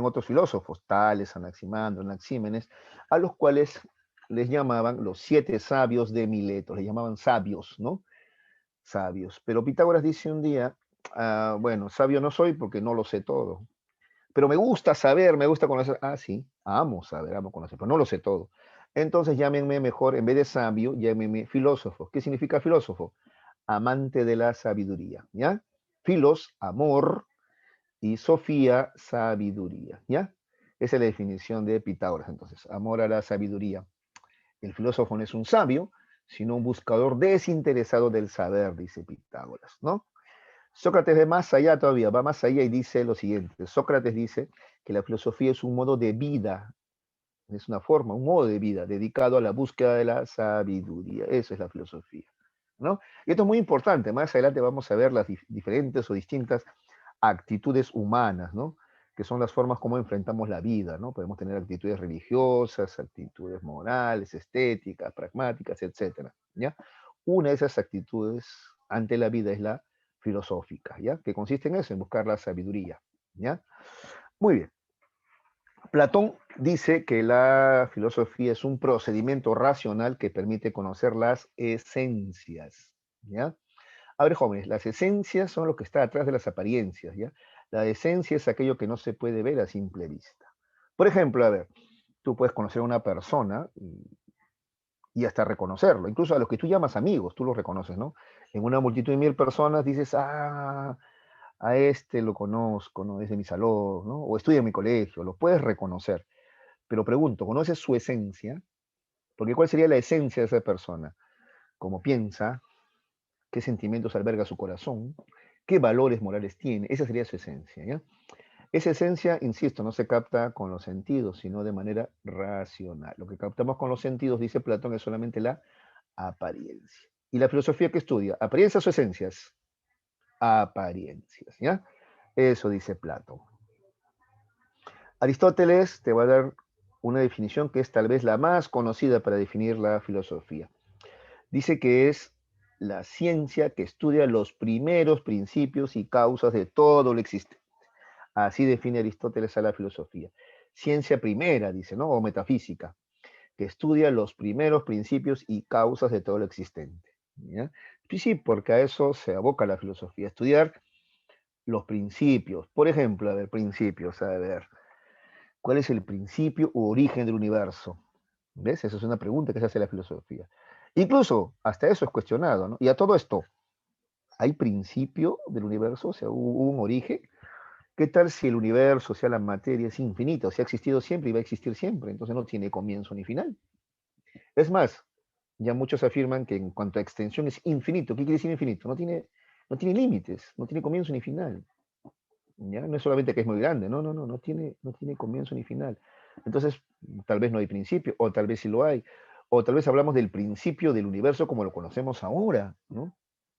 otros filósofos, Tales, Anaximandro, Anaxímenes, a los cuales les llamaban los 7 sabios de Mileto, les llamaban sabios, ¿no? Sabios. Pero Pitágoras dice un día, bueno, sabio no soy porque no lo sé todo, pero me gusta saber, me gusta conocer. Ah, sí, amo saber, amo conocer, pero no lo sé todo. Entonces llámenme mejor, en vez de sabio, llámenme filósofo. ¿Qué significa filósofo? Amante de la sabiduría, ¿ya? Filos, amor, y Sofía, sabiduría, ¿ya? Esa es la definición de Pitágoras, entonces, amor a la sabiduría. El filósofo no es un sabio, sino un buscador desinteresado del saber, dice Pitágoras, ¿no? Sócrates ve más allá todavía, va más allá y dice lo siguiente. Sócrates dice que la filosofía es un modo de vida, es una forma, un modo de vida dedicado a la búsqueda de la sabiduría. Eso es la filosofía, ¿no? Y esto es muy importante. Más adelante vamos a ver las diferentes o distintas actitudes humanas, ¿no? Que son las formas como enfrentamos la vida, ¿no? Podemos tener actitudes religiosas, actitudes morales, estéticas, pragmáticas, etcétera, ¿ya? Una de esas actitudes ante la vida es la filosófica, ¿ya? Que consiste en eso, en buscar la sabiduría, ¿ya? Muy bien. Platón dice que la filosofía es un procedimiento racional que permite conocer las esencias, ¿ya? A ver, jóvenes, las esencias son lo que está atrás de las apariencias, ¿ya? La esencia es aquello que no se puede ver a simple vista. Por ejemplo, a ver, tú puedes conocer a una persona y hasta reconocerlo, incluso a los que tú llamas amigos, tú los reconoces, ¿no? En una multitud de 1000 personas dices, a este lo conozco, ¿no? Es de mi salón, ¿no? O estudia en mi colegio, lo puedes reconocer. Pero pregunto, ¿conoces su esencia? Porque ¿cuál sería la esencia de esa persona? ¿Cómo piensa? ¿Qué sentimientos alberga su corazón? ¿Qué valores morales tiene? Esa sería su esencia, ¿ya? Esa esencia, insisto, no se capta con los sentidos, sino de manera racional. Lo que captamos con los sentidos, dice Platón, es solamente la apariencia. ¿Y la filosofía que estudia? ¿Apariencias o esencias? Apariencias, ¿ya? Eso dice Platón. Aristóteles te va a dar una definición que es tal vez la más conocida para definir la filosofía. Dice que es la ciencia que estudia los primeros principios y causas de todo lo existente. Así define Aristóteles a la filosofía. Ciencia primera, dice, ¿no? O metafísica, que estudia los primeros principios y causas de todo lo existente. ¿Ya? Sí, sí, porque a eso se aboca la filosofía, estudiar los principios. Por ejemplo, a ver, principios, a ver, ¿cuál es el principio u origen del universo? ¿Ves? Esa es una pregunta que se hace la filosofía. Incluso hasta eso es cuestionado, ¿no? Y a todo esto, ¿hay principio del universo? O sea, ¿hubo un origen? ¿Qué tal si el universo, o sea, la materia es infinita? O sea, ha existido siempre y va a existir siempre, entonces no tiene comienzo ni final. Es más, ya muchos afirman que en cuanto a extensión es infinito. ¿Qué quiere decir infinito? No tiene límites, no tiene comienzo ni final. ¿Ya? No es solamente que es muy grande, no tiene comienzo ni final. Entonces, tal vez no hay principio, o tal vez sí lo hay, o tal vez hablamos del principio del universo como lo conocemos ahora, ¿no?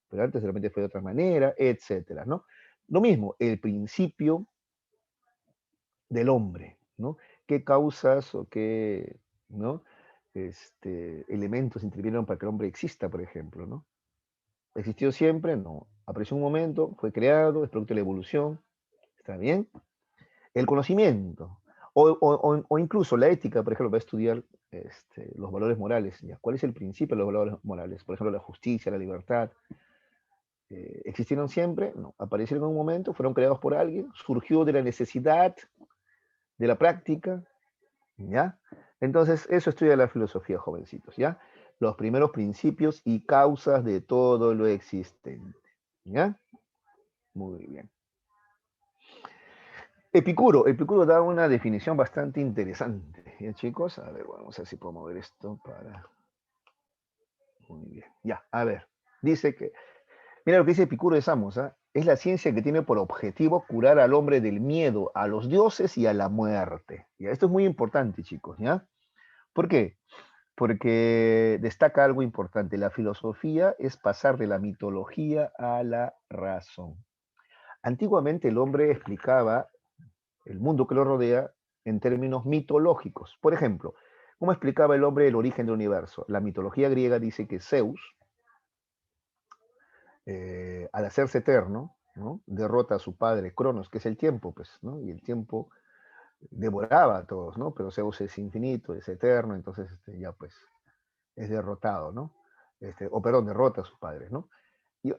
Pero antes de repente fue de otra manera, etcétera, ¿no? Lo mismo, el principio del hombre, ¿no? ¿Qué causas o qué, ¿no? Elementos intervinieron para que el hombre exista, por ejemplo, ¿no? ¿Existió siempre? No. Apareció un momento, fue creado, es producto de la evolución, ¿está bien? El conocimiento, o incluso la ética, por ejemplo, va a estudiar los valores morales. ¿Ya? ¿Cuál es el principio de los valores morales? Por ejemplo, la justicia, la libertad. ¿Existieron siempre? No. ¿Aparecieron en un momento? ¿Fueron creados por alguien? ¿Surgió de la necesidad, de la práctica? ¿Ya? Entonces, eso estudia la filosofía, jovencitos, ¿ya? Los primeros principios y causas de todo lo existente, ¿ya? Muy bien. Epicuro da una definición bastante interesante, ¿ya, chicos? A ver, vamos a ver si puedo mover esto para... Muy bien, ya, a ver. Dice que, mira lo que dice Epicuro de Samos, ¿ah? Es la ciencia que tiene por objetivo curar al hombre del miedo a los dioses y a la muerte. ¿Ya? Esto es muy importante, chicos, ¿ya? ¿Por qué? Porque destaca algo importante. La filosofía es pasar de la mitología a la razón. Antiguamente el hombre explicaba el mundo que lo rodea en términos mitológicos. Por ejemplo, ¿cómo explicaba el hombre el origen del universo? La mitología griega dice que Zeus, al hacerse eterno, ¿no? Derrota a su padre Cronos, que es el tiempo, pues, ¿no? Y el tiempo devoraba a todos, ¿no? Pero Zeus es infinito, es eterno, entonces ya pues es derrotado, ¿no? O perdón, derrota a sus padres, ¿no?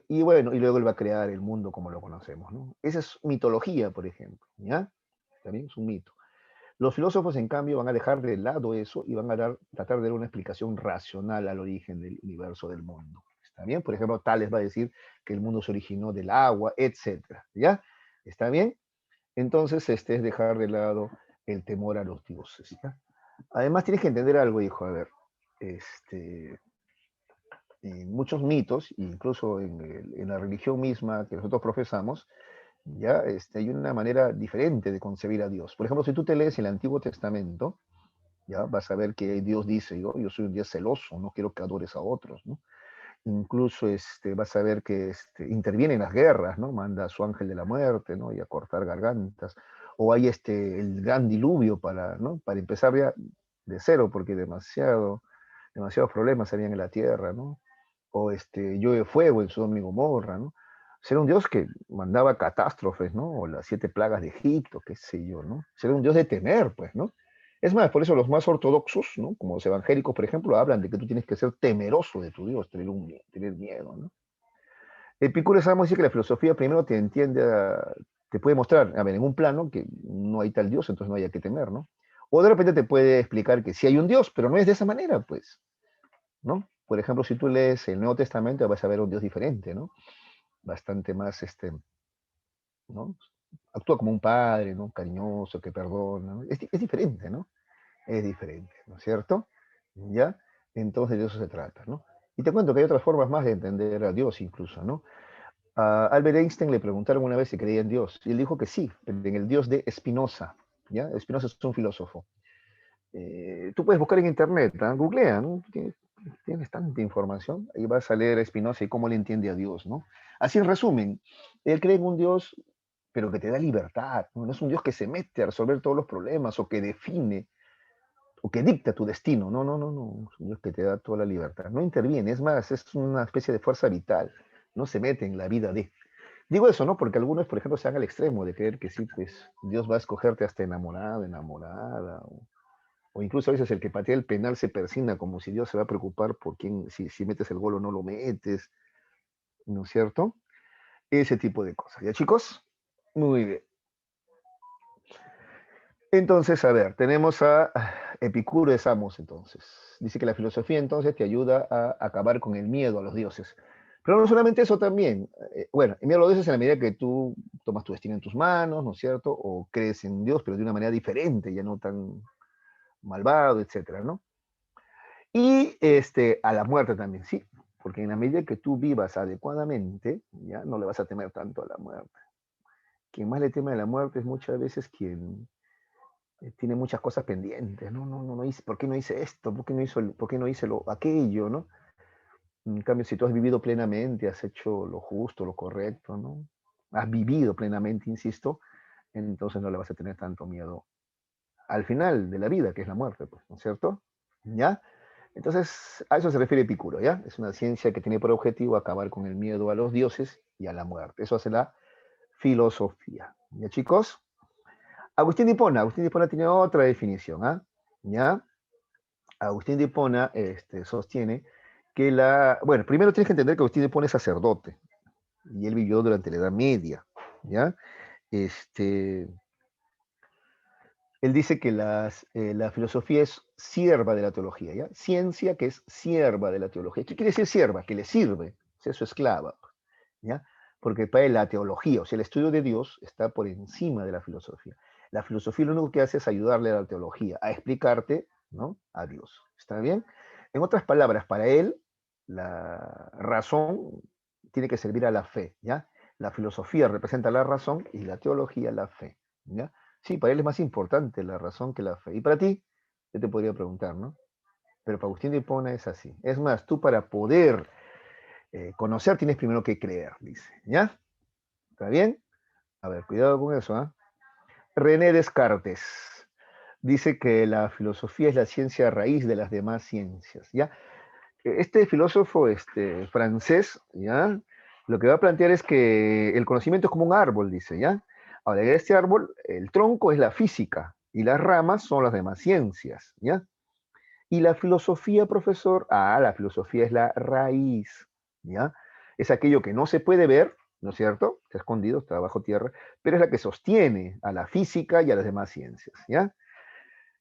Y bueno, y luego él va a crear el mundo como lo conocemos, ¿no? Esa es mitología, por ejemplo, ¿ya? También es un mito. Los filósofos, en cambio, van a dejar de lado eso y van a tratar de dar una explicación racional al origen del universo, del mundo. ¿Está bien? Por ejemplo, Tales va a decir que el mundo se originó del agua, etcétera. ¿Ya? ¿Está bien? Entonces, es dejar de lado el temor a los dioses. ¿Ya? Además, tienes que entender algo, hijo. A ver, este, en muchos mitos, incluso en la religión misma que nosotros profesamos, ya hay una manera diferente de concebir a Dios. Por ejemplo, si tú te lees el Antiguo Testamento, ya vas a ver que Dios dice, yo soy un Dios celoso, no quiero que adores a otros, ¿no? Incluso vas a ver que interviene en las guerras, ¿no? Manda a su ángel de la muerte, ¿no? Y a cortar gargantas. O hay el gran diluvio ¿no? Para empezar ya de cero, porque demasiados problemas habían en la tierra, ¿no? O llueve fuego en Sodoma y Gomorra, ¿no? Ser un Dios que mandaba catástrofes, ¿no? O las 7 plagas de Egipto, qué sé yo, ¿no? Ser un Dios de temer, pues, ¿no? Es más, por eso los más ortodoxos, ¿no? Como los evangélicos, por ejemplo, hablan de que tú tienes que ser temeroso de tu Dios, tener miedo, ¿no? Epicuro sabemos decir que la filosofía primero te puede mostrar, a ver, en un plano que no hay tal Dios, entonces no hay que temer, ¿no? O de repente te puede explicar que sí hay un Dios, pero no es de esa manera, pues, ¿no? Por ejemplo, si tú lees el Nuevo Testamento, vas a ver un Dios diferente, ¿no? Bastante más, ¿no? Actúa como un padre, ¿no? Cariñoso, que perdona, ¿no? Es diferente, ¿no? Es diferente, ¿no es cierto? ¿Ya? Entonces de eso se trata, ¿no? Y te cuento que hay otras formas más de entender a Dios incluso, ¿no? A Albert Einstein le preguntaron una vez si creía en Dios, y él dijo que sí, en el Dios de Spinoza, ¿ya? Spinoza es un filósofo. Tú puedes buscar en internet, ¿no? Googlea, ¿no? Tienes tanta información, ahí vas a leer a Spinoza y cómo le entiende a Dios, ¿no? Así en resumen, él cree en un Dios, pero que te da libertad, ¿no? No es un Dios que se mete a resolver todos los problemas o que define o que dicta tu destino. No, no, no, no. Es un Dios que te da toda la libertad. No interviene, es más, es una especie de fuerza vital. No se mete en la vida de. Digo eso, ¿no? Porque algunos, por ejemplo, se van al extremo de creer que sí, pues Dios va a escogerte hasta enamorado, enamorada, o incluso a veces el que patea el penal se persina como si Dios se va a preocupar por quién, si metes el gol o no lo metes, ¿no es cierto? Ese tipo de cosas. ¿Ya, chicos? Muy bien. Entonces, a ver, tenemos a Epicuro de Samos, entonces. Dice que la filosofía entonces te ayuda a acabar con el miedo a los dioses. Pero no solamente eso también. Bueno, el miedo a los dioses en la medida que tú tomas tu destino en tus manos, ¿no es cierto? O crees en Dios, pero de una manera diferente, ya no tan malvado, etcétera, ¿no? Y a la muerte también, sí. Porque en la medida que tú vivas adecuadamente, ya no le vas a temer tanto a la muerte. Quien más le teme a la muerte es muchas veces quien tiene muchas cosas pendientes, ¿no? No hice, ¿por qué no hice esto? ¿Por qué no hice aquello, ¿no? En cambio, si tú has vivido plenamente, has hecho lo justo, lo correcto, ¿no? Has vivido plenamente, insisto, entonces no le vas a tener tanto miedo al final de la vida, que es la muerte, pues, ¿no es cierto? ¿Ya? Entonces, a eso se refiere Epicuro, ¿ya? Es una ciencia que tiene por objetivo acabar con el miedo a los dioses y a la muerte. Eso hace la filosofía. ¿Ya, chicos? Agustín de Hipona tiene otra definición, ¿ah? ¿Ya? Agustín de Hipona sostiene que bueno, primero tienes que entender que Agustín de Hipona es sacerdote y él vivió durante la Edad Media, ¿ya? Este, Él dice que la filosofía es sierva de la teología, ¿ya? Ciencia que es sierva de la teología. ¿Qué quiere decir sierva? Que le sirve, es su esclava, ¿ya? Porque para él la teología, o sea, el estudio de Dios está por encima de la filosofía. La filosofía lo único que hace es ayudarle a la teología, a explicarte, ¿no? A Dios. ¿Está bien? En otras palabras, para él, la razón tiene que servir a la fe, ¿ya? La filosofía representa la razón y la teología la fe, ¿ya? Sí, para él es más importante la razón que la fe. Y para ti, yo te podría preguntar, ¿no? Pero para Agustín de Hipona es así. Es más, tú para poder conocer tienes primero que creer, dice. ¿Ya? ¿Está bien? A ver, cuidado con eso, ¿ah? René Descartes dice que la filosofía es la ciencia raíz de las demás ciencias, ¿ya? Este filósofo francés, ¿ya? Lo que va a plantear es que el conocimiento es como un árbol, dice, ¿ya? Ahora, este árbol, el tronco es la física, Y las ramas son las demás ciencias, ¿ya? Y la filosofía, profesor, la filosofía es la raíz, ¿ya? Es aquello que no se puede ver, ¿no es cierto? Está escondido, está bajo tierra, pero es la que sostiene a la física y a las demás ciencias, ¿ya?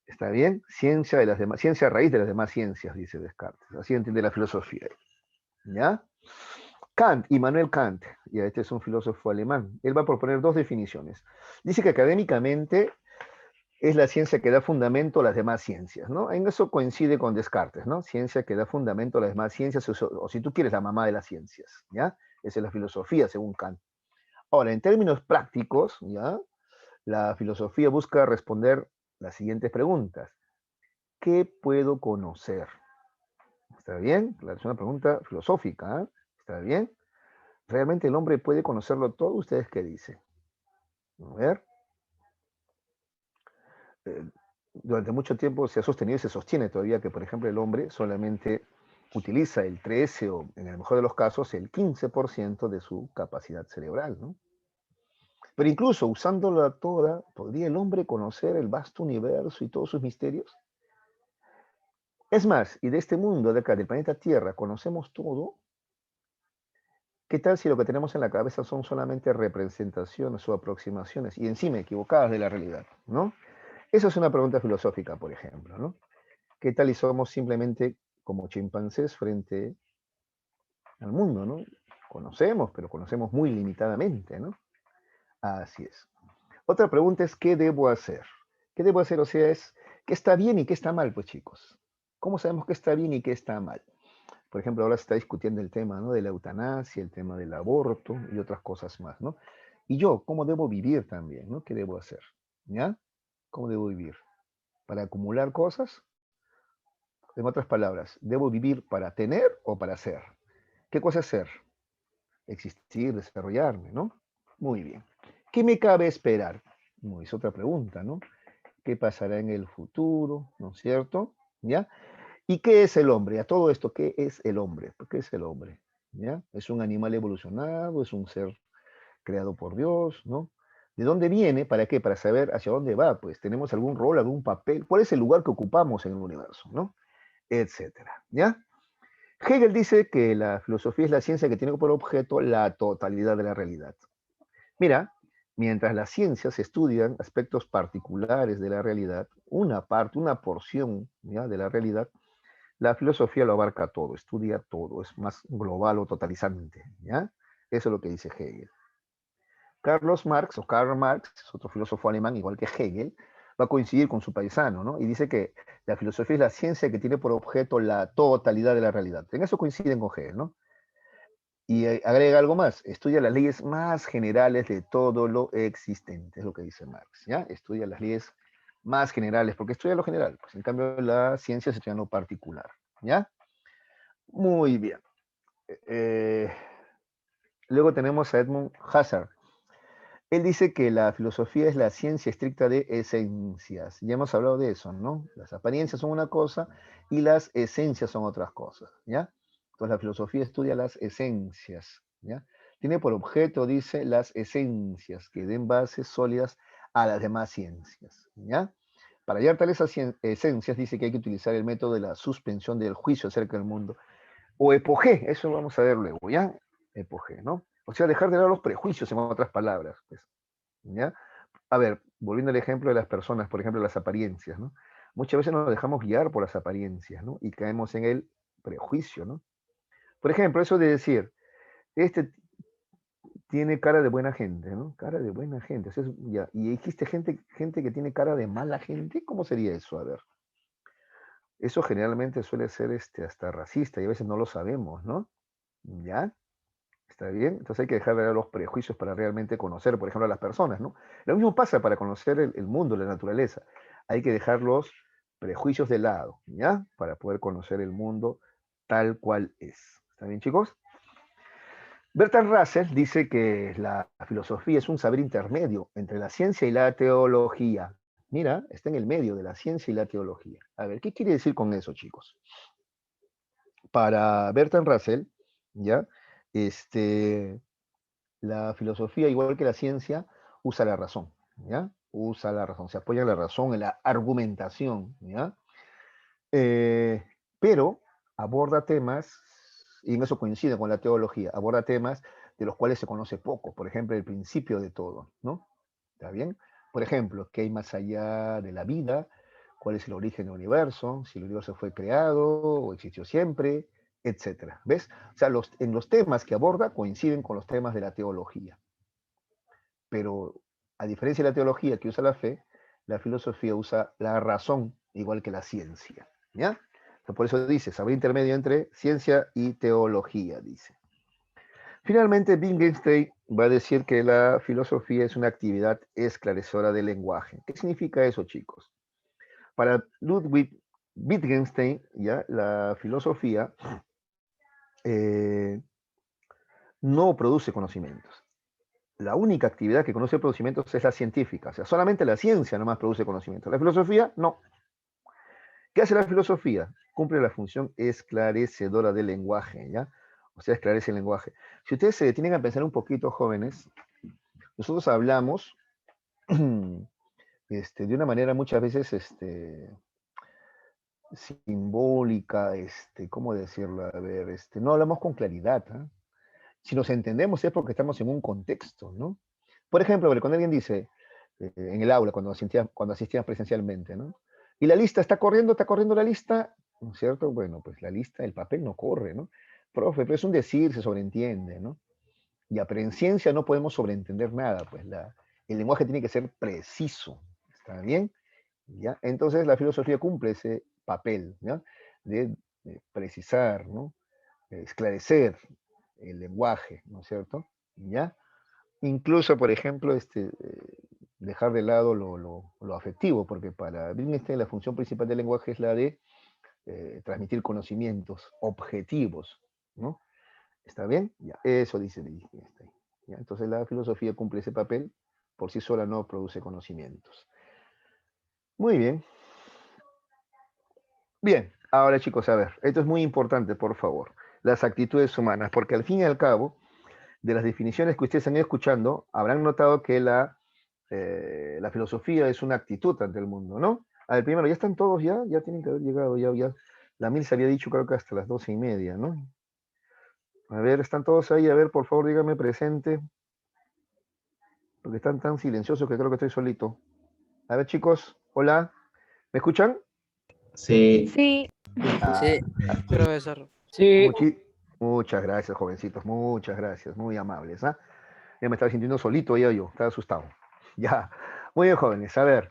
¿Está bien? Ciencia de las demás, ciencia raíz de las demás ciencias, dice Descartes. Así entiende la filosofía, ¿ya? Kant, Immanuel Kant, ya este es un filósofo alemán, él va a proponer dos definiciones. Dice que académicamente es la ciencia que da fundamento a las demás ciencias, ¿no? En eso coincide con Descartes, ¿no? Ciencia que da fundamento a las demás ciencias, o si tú quieres, la mamá de las ciencias, ¿ya? Esa es la filosofía, según Kant. Ahora, en términos prácticos, ¿ya? La filosofía busca responder las siguientes preguntas. ¿Qué puedo conocer? ¿Está bien? Es una pregunta filosófica, ¿eh? ¿Está bien? ¿Realmente el hombre puede conocerlo todo? ¿Ustedes qué dicen? A ver. Eh, durante mucho tiempo se ha sostenido y se sostiene todavía que, por ejemplo, el hombre solamente utiliza el 13 o, en el mejor de los casos, el 15% de su capacidad cerebral, ¿no? Pero incluso usándola toda, ¿podría el hombre conocer el vasto universo y todos sus misterios? Es más, y de este mundo de acá, del planeta Tierra, conocemos todo. ¿Qué tal si lo que tenemos en la cabeza son solamente representaciones o aproximaciones y encima equivocadas de la realidad, ¿no? Esa es una pregunta filosófica, por ejemplo, ¿no? ¿Qué tal y somos simplemente como chimpancés frente al mundo, ¿no? Conocemos, pero conocemos muy limitadamente, ¿no? Así es. Otra pregunta es, ¿qué debo hacer? ¿Qué debo hacer? O sea, es, ¿qué está bien y qué está mal, pues chicos? ¿Cómo sabemos qué está bien y qué está mal? Por ejemplo, ahora se está discutiendo el tema, ¿no? De la eutanasia, el tema del aborto y otras cosas más, ¿no? Y yo, ¿cómo debo vivir también, ¿no? ¿Qué debo hacer? ¿Ya? ¿Cómo debo vivir? ¿Para acumular cosas? En otras palabras, ¿debo vivir para tener o para ser? ¿Qué cosa es ser? Existir, desarrollarme, ¿no? Muy bien. ¿Qué me cabe esperar? Es otra pregunta, ¿no? ¿Qué pasará en el futuro? ¿No es cierto? ¿Ya? ¿Y qué es el hombre? A todo esto, ¿qué es el hombre? ¿Qué es el hombre? ¿Ya? ¿Es un animal evolucionado? ¿Es un ser creado por Dios? ¿No? ¿De dónde viene? ¿Para qué? Para saber hacia dónde va. Pues tenemos algún rol, algún papel. ¿Cuál es el lugar que ocupamos en el universo? ¿No? Etcétera. ¿Ya? Hegel dice que la filosofía es la ciencia que tiene por objeto la totalidad de la realidad. Mira, mientras las ciencias estudian aspectos particulares de la realidad, una parte, una porción, ¿ya?, de la realidad, la filosofía lo abarca todo, estudia todo, es más global o totalizante, ¿ya? Eso es lo que dice Hegel. Karl Marx, es otro filósofo alemán, igual que Hegel, va a coincidir con su paisano, ¿no? Y dice que la filosofía es la ciencia que tiene por objeto la totalidad de la realidad. En eso coinciden con Hegel, ¿no? Y agrega algo más, estudia las leyes más generales de todo lo existente, es lo que dice Marx, ¿ya? Estudia las leyes más generales, porque estudia lo general, pues en cambio la ciencia se estudia lo particular, ¿ya? Muy bien. Eh, luego tenemos a Edmund Husserl. Él dice que la filosofía es la ciencia estricta de esencias. Ya hemos hablado de eso, ¿no? Las apariencias son una cosa y las esencias son otras cosas, ¿ya? Entonces la filosofía estudia las esencias, ¿ya? Tiene por objeto, dice, las esencias que den bases sólidas a las demás ciencias, ¿ya? Para hallar tales esencias dice que hay que utilizar el método de la suspensión del juicio acerca del mundo. O epogé, eso lo vamos a ver luego, ¿ya? Epogé, ¿no? O sea, dejar de lado los prejuicios, en otras palabras, pues, ¿ya? A ver, volviendo al ejemplo de las personas, por ejemplo, las apariencias, ¿no? Muchas veces nos dejamos guiar por las apariencias, ¿no? Y caemos en el prejuicio, ¿no? Por ejemplo, eso de decir, este tiene cara de buena gente, ¿no? Cara de buena gente. O sea, ya. Y existe gente que tiene cara de mala gente. ¿Cómo sería eso? A ver. Eso generalmente suele ser hasta racista y a veces no lo sabemos, ¿no? ¿Ya? ¿Está bien? Entonces hay que dejar de lado los prejuicios para realmente conocer, por ejemplo, a las personas, ¿no? Lo mismo pasa para conocer el mundo, la naturaleza. Hay que dejar los prejuicios de lado, ¿ya? Para poder conocer el mundo tal cual es. ¿Está bien, chicos? Bertrand Russell dice que la filosofía es un saber intermedio entre la ciencia y la teología. Mira, está en el medio de la ciencia y la teología. A ver, ¿qué quiere decir con eso, chicos? Para Bertrand Russell, ¿ya? La filosofía, igual que la ciencia, usa la razón, ¿ya? usa la razón, se apoya en la razón, en la argumentación, ¿ya? Eh, pero aborda temas, y en eso coincide con la teología, aborda temas de los cuales se conoce poco, por ejemplo, el principio de todo, ¿no? ¿Está bien? Por ejemplo, ¿qué hay más allá de la vida? ¿Cuál es el origen del universo? Si el universo fue creado o existió siempre, etcétera. ¿Ves? O sea, en los temas que aborda coinciden con los temas de la teología. Pero a diferencia de la teología que usa la fe, la filosofía usa la razón igual que la ciencia. ¿Ya? Por eso dice, saber intermedio entre ciencia y teología, dice. Finalmente, Wittgenstein va a decir que la filosofía es una actividad esclarecedora del lenguaje. ¿Qué significa eso, chicos? Para Ludwig Wittgenstein, ¿ya? La filosofía eh, no produce conocimientos. La única actividad que conoce conocimientos es la científica. O sea, solamente la ciencia nomás produce conocimientos. La filosofía, no. ¿Qué hace la filosofía? Cumple la función esclarecedora del lenguaje, ¿ya? O sea, esclarece el lenguaje. Si ustedes se detienen a pensar un poquito, jóvenes, nosotros hablamos de una manera muchas veces simbólica, ¿cómo decirlo? A ver, no hablamos con claridad, ¿eh? Si nos entendemos es porque estamos en un contexto, ¿no? Por ejemplo, cuando alguien dice, en el aula, cuando asistías presencialmente, ¿no? Y la lista está corriendo la lista, ¿no es cierto? Bueno, pues la lista, el papel no corre, ¿no? Profe, pero es un decir, se sobreentiende, ¿no? Ya, pero en ciencia no podemos sobreentender nada, pues el lenguaje tiene que ser preciso, ¿está bien? ¿Ya? Entonces la filosofía cumple ese papel, ¿ya? De precisar, ¿no? De esclarecer el lenguaje, ¿no es cierto? ¿Ya? Incluso, por ejemplo, dejar de lado lo afectivo, porque para Wittgenstein la función principal del lenguaje es la de transmitir conocimientos objetivos, ¿no? ¿Está bien? Ya, eso dice Wittgenstein. ¿Ya? Entonces la filosofía cumple ese papel, por sí sola no produce conocimientos. Muy bien. Bien, ahora chicos, a ver, esto es muy importante, por favor. Las actitudes humanas, porque al fin y al cabo, de las definiciones que ustedes han ido escuchando, habrán notado que la filosofía es una actitud ante el mundo, ¿no? A ver, primero, ¿ya están todos ya? Ya tienen que haber llegado, ya. La mil se había dicho creo que hasta las 12:30, ¿no? A ver, ¿están todos ahí? A ver, por favor, dígame presente, porque están tan silenciosos que creo que estoy solito. A ver, chicos, hola, ¿me escuchan? Sí, Sí, Ah, Sí, profesor. Sí, muchi- muchas gracias, jovencitos, muchas gracias, muy amables, ¿ah? Ya me estaba sintiendo solito ya yo, estaba asustado. Ya, muy bien, jóvenes, a ver,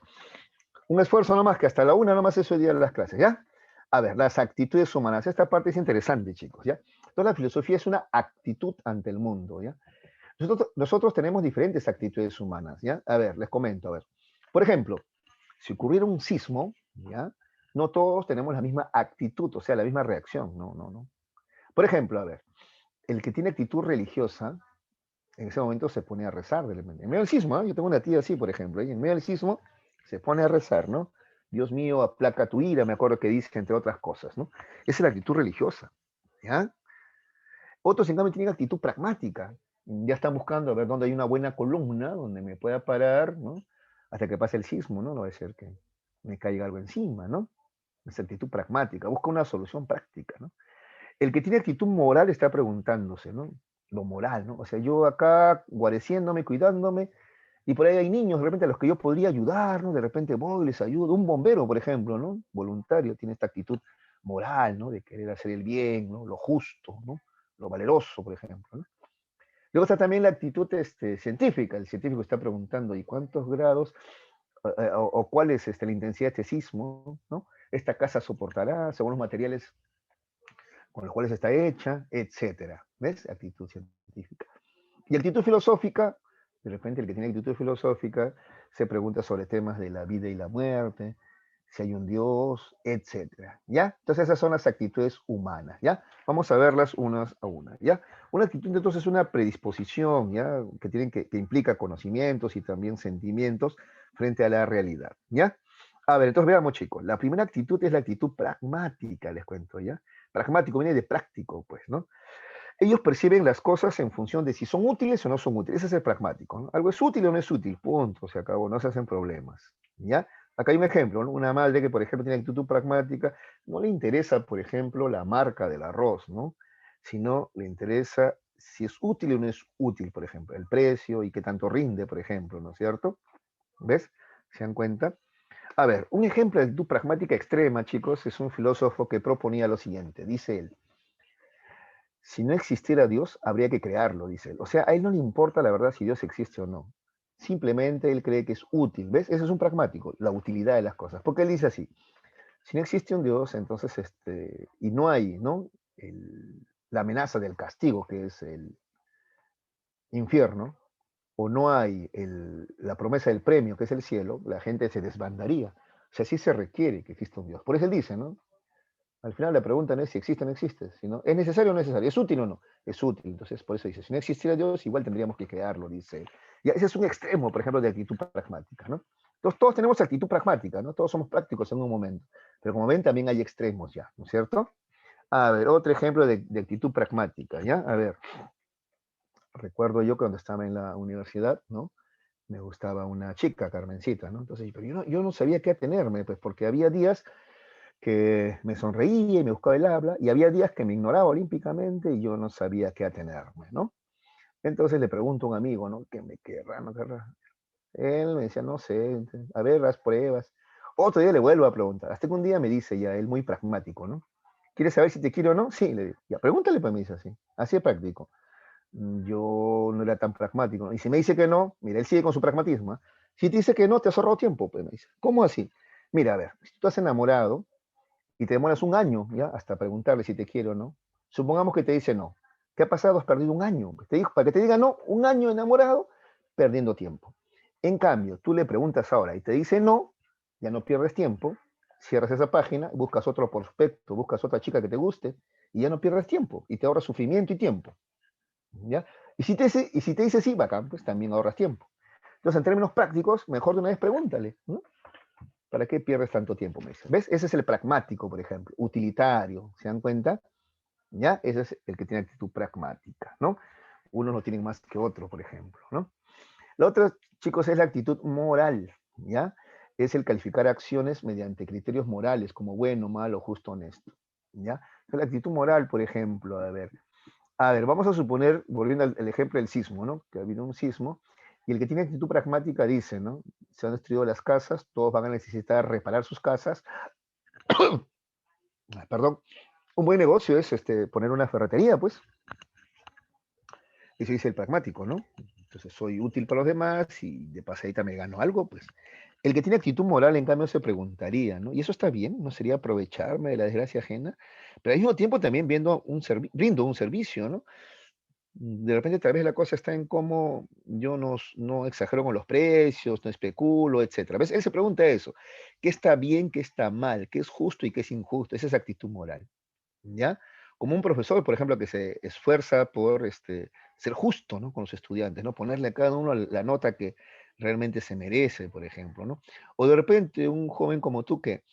un esfuerzo nomás, que hasta la una nomás eso día de las clases, ¿ya? A ver, las actitudes humanas. Esta parte es interesante, chicos, ¿ya? Entonces la filosofía es una actitud ante el mundo, ¿ya? Nosotros tenemos diferentes actitudes humanas, ¿ya? A ver, les comento, a ver. Por ejemplo, si ocurriera un sismo, ¿ya? No todos tenemos la misma actitud, o sea, la misma reacción, no. Por ejemplo, a ver, el que tiene actitud religiosa, en ese momento se pone a rezar. En medio del sismo, ¿eh? Yo tengo una tía así, por ejemplo, y en medio del sismo se pone a rezar, ¿no? Dios mío, aplaca tu ira, me acuerdo que dice, entre otras cosas, ¿no? Esa es la actitud religiosa, ¿ya? Otros, en cambio, tienen actitud pragmática. Ya están buscando a ver dónde hay una buena columna, donde me pueda parar, ¿no? Hasta que pase el sismo, ¿no? No va a ser que me caiga algo encima, ¿no? Esa actitud pragmática, busca una solución práctica, ¿no? El que tiene actitud moral está preguntándose, ¿no? Lo moral, ¿no? O sea, yo acá guareciéndome, cuidándome, y por ahí hay niños, de repente a los que yo podría ayudar, ¿no? De repente voy, les ayudo. Un bombero, por ejemplo, ¿no? Voluntario, tiene esta actitud moral, ¿no? De querer hacer el bien, ¿no? Lo justo, ¿no? Lo valeroso, por ejemplo, ¿no? Luego está también la actitud científica. El científico está preguntando, ¿y cuántos grados o cuál es la intensidad de este sismo, ¿no? Esta casa soportará según los materiales con los cuales está hecha, etcétera. ¿Ves? Actitud científica. Y actitud filosófica, de repente el que tiene actitud filosófica se pregunta sobre temas de la vida y la muerte, si hay un Dios, etcétera. ¿Ya? Entonces esas son las actitudes humanas, ¿ya? Vamos a verlas unas a una, ¿ya? Una actitud entonces es una predisposición, ¿ya? Que implica conocimientos y también sentimientos frente a la realidad, ¿ya? A ver, entonces veamos, chicos. La primera actitud es la actitud pragmática, les cuento, ¿ya? Pragmático viene de práctico, pues, ¿no? Ellos perciben las cosas en función de si son útiles o no son útiles. Ese es el pragmático, ¿no? Algo es útil o no es útil, punto, se acabó, no se hacen problemas, ¿ya? Acá hay un ejemplo, ¿no? Una madre que, por ejemplo, tiene actitud pragmática, no le interesa, por ejemplo, la marca del arroz, ¿no? Sino le interesa si es útil o no es útil, por ejemplo, el precio y qué tanto rinde, por ejemplo, ¿no es cierto? ¿Ves? ¿Se dan cuenta? A ver, un ejemplo de actitud pragmática extrema, chicos, es un filósofo que proponía lo siguiente. Dice él, si no existiera Dios, habría que crearlo, dice él. O sea, a él no le importa la verdad si Dios existe o no. Simplemente él cree que es útil. ¿Ves? Ese es un pragmático, la utilidad de las cosas. Porque él dice así, si no existe un Dios, entonces, y no hay, ¿no? La amenaza del castigo, que es el infierno, o no hay la promesa del premio, que es el cielo, la gente se desbandaría. O sea, sí se requiere que exista un Dios. Por eso él dice, ¿no? Al final la pregunta no es si existe o no existe, sino ¿es necesario o no necesario? ¿Es útil o no? Es útil. Entonces, por eso dice, si no existiera Dios, igual tendríamos que crearlo, dice él. Y ese es un extremo, por ejemplo, de actitud pragmática, ¿no? Entonces, todos tenemos actitud pragmática, ¿no? Todos somos prácticos en un momento. Pero como ven, también hay extremos ya, ¿no es cierto? A ver, otro ejemplo de actitud pragmática, ¿ya? A ver, recuerdo yo cuando estaba en la universidad, ¿no? Me gustaba una chica, Carmencita, ¿no? Entonces, pero yo no sabía qué atenerme, pues porque había días que me sonreía y me buscaba el habla, y había días que me ignoraba olímpicamente y yo no sabía qué atenerme, ¿no? Entonces le pregunto a un amigo, ¿no? ¿Qué me querrá, no querrá? Él me decía, no sé, a ver las pruebas. Otro día le vuelvo a preguntar, hasta que un día me dice ya, él muy pragmático, ¿no? ¿Quieres saber si te quiero o no? Sí, le digo, ya, pregúntale, pues me dice así es práctico. Yo no era tan pragmático, ¿no? Y si me dice que no, mira, él sigue con su pragmatismo, ¿eh? Si te dice que no, te has ahorrado tiempo, pues me dice, ¿cómo así? Mira, a ver, si tú estás enamorado, y te demoras un año, ¿ya? Hasta preguntarle si te quiere o no. Supongamos que te dice no. ¿Qué ha pasado? Has perdido un año. Te dijo, para que te diga no, un año enamorado, perdiendo tiempo. En cambio, tú le preguntas ahora y te dice no, ya no pierdes tiempo, cierras esa página, buscas otro prospecto, buscas otra chica que te guste y ya no pierdes tiempo y te ahorras sufrimiento y tiempo, ¿ya? Y si te dice sí, bacán, pues también ahorras tiempo. Entonces, en términos prácticos, mejor de una vez pregúntale, ¿no? ¿Para qué pierdes tanto tiempo? Me dice. ¿Ves? Ese es el pragmático, por ejemplo, utilitario. ¿Se dan cuenta? ¿Ya? Ese es el que tiene actitud pragmática, ¿no? Unos no tienen más que otro, por ejemplo, ¿no? La otra, chicos, es la actitud moral, ¿ya? Es el calificar acciones mediante criterios morales, como bueno, malo, justo, honesto, ¿ya? La actitud moral, por ejemplo, a ver, vamos a suponer, volviendo al ejemplo del sismo, ¿no? Que ha habido un sismo, y el que tiene actitud pragmática dice, ¿no? Se han destruido las casas, todos van a necesitar reparar sus casas. Perdón, un buen negocio es poner una ferretería, pues. Eso dice el pragmático, ¿no? Entonces soy útil para los demás y de pasadita me gano algo, pues. El que tiene actitud moral, en cambio, se preguntaría, ¿no? Y eso está bien, ¿no? Sería aprovecharme de la desgracia ajena, pero al mismo tiempo también brindo un servicio, ¿no? De repente tal vez la cosa está en cómo yo no exagero con los precios, no especulo, etcétera. ¿Ves? Él se pregunta eso, ¿qué está bien, qué está mal, qué es justo y qué es injusto? Esa es actitud moral, ¿ya? Como un profesor, por ejemplo, que se esfuerza por ser justo, ¿no? Con los estudiantes, ¿no? Ponerle a cada uno la nota que realmente se merece, por ejemplo, ¿no? O de repente un joven como tú que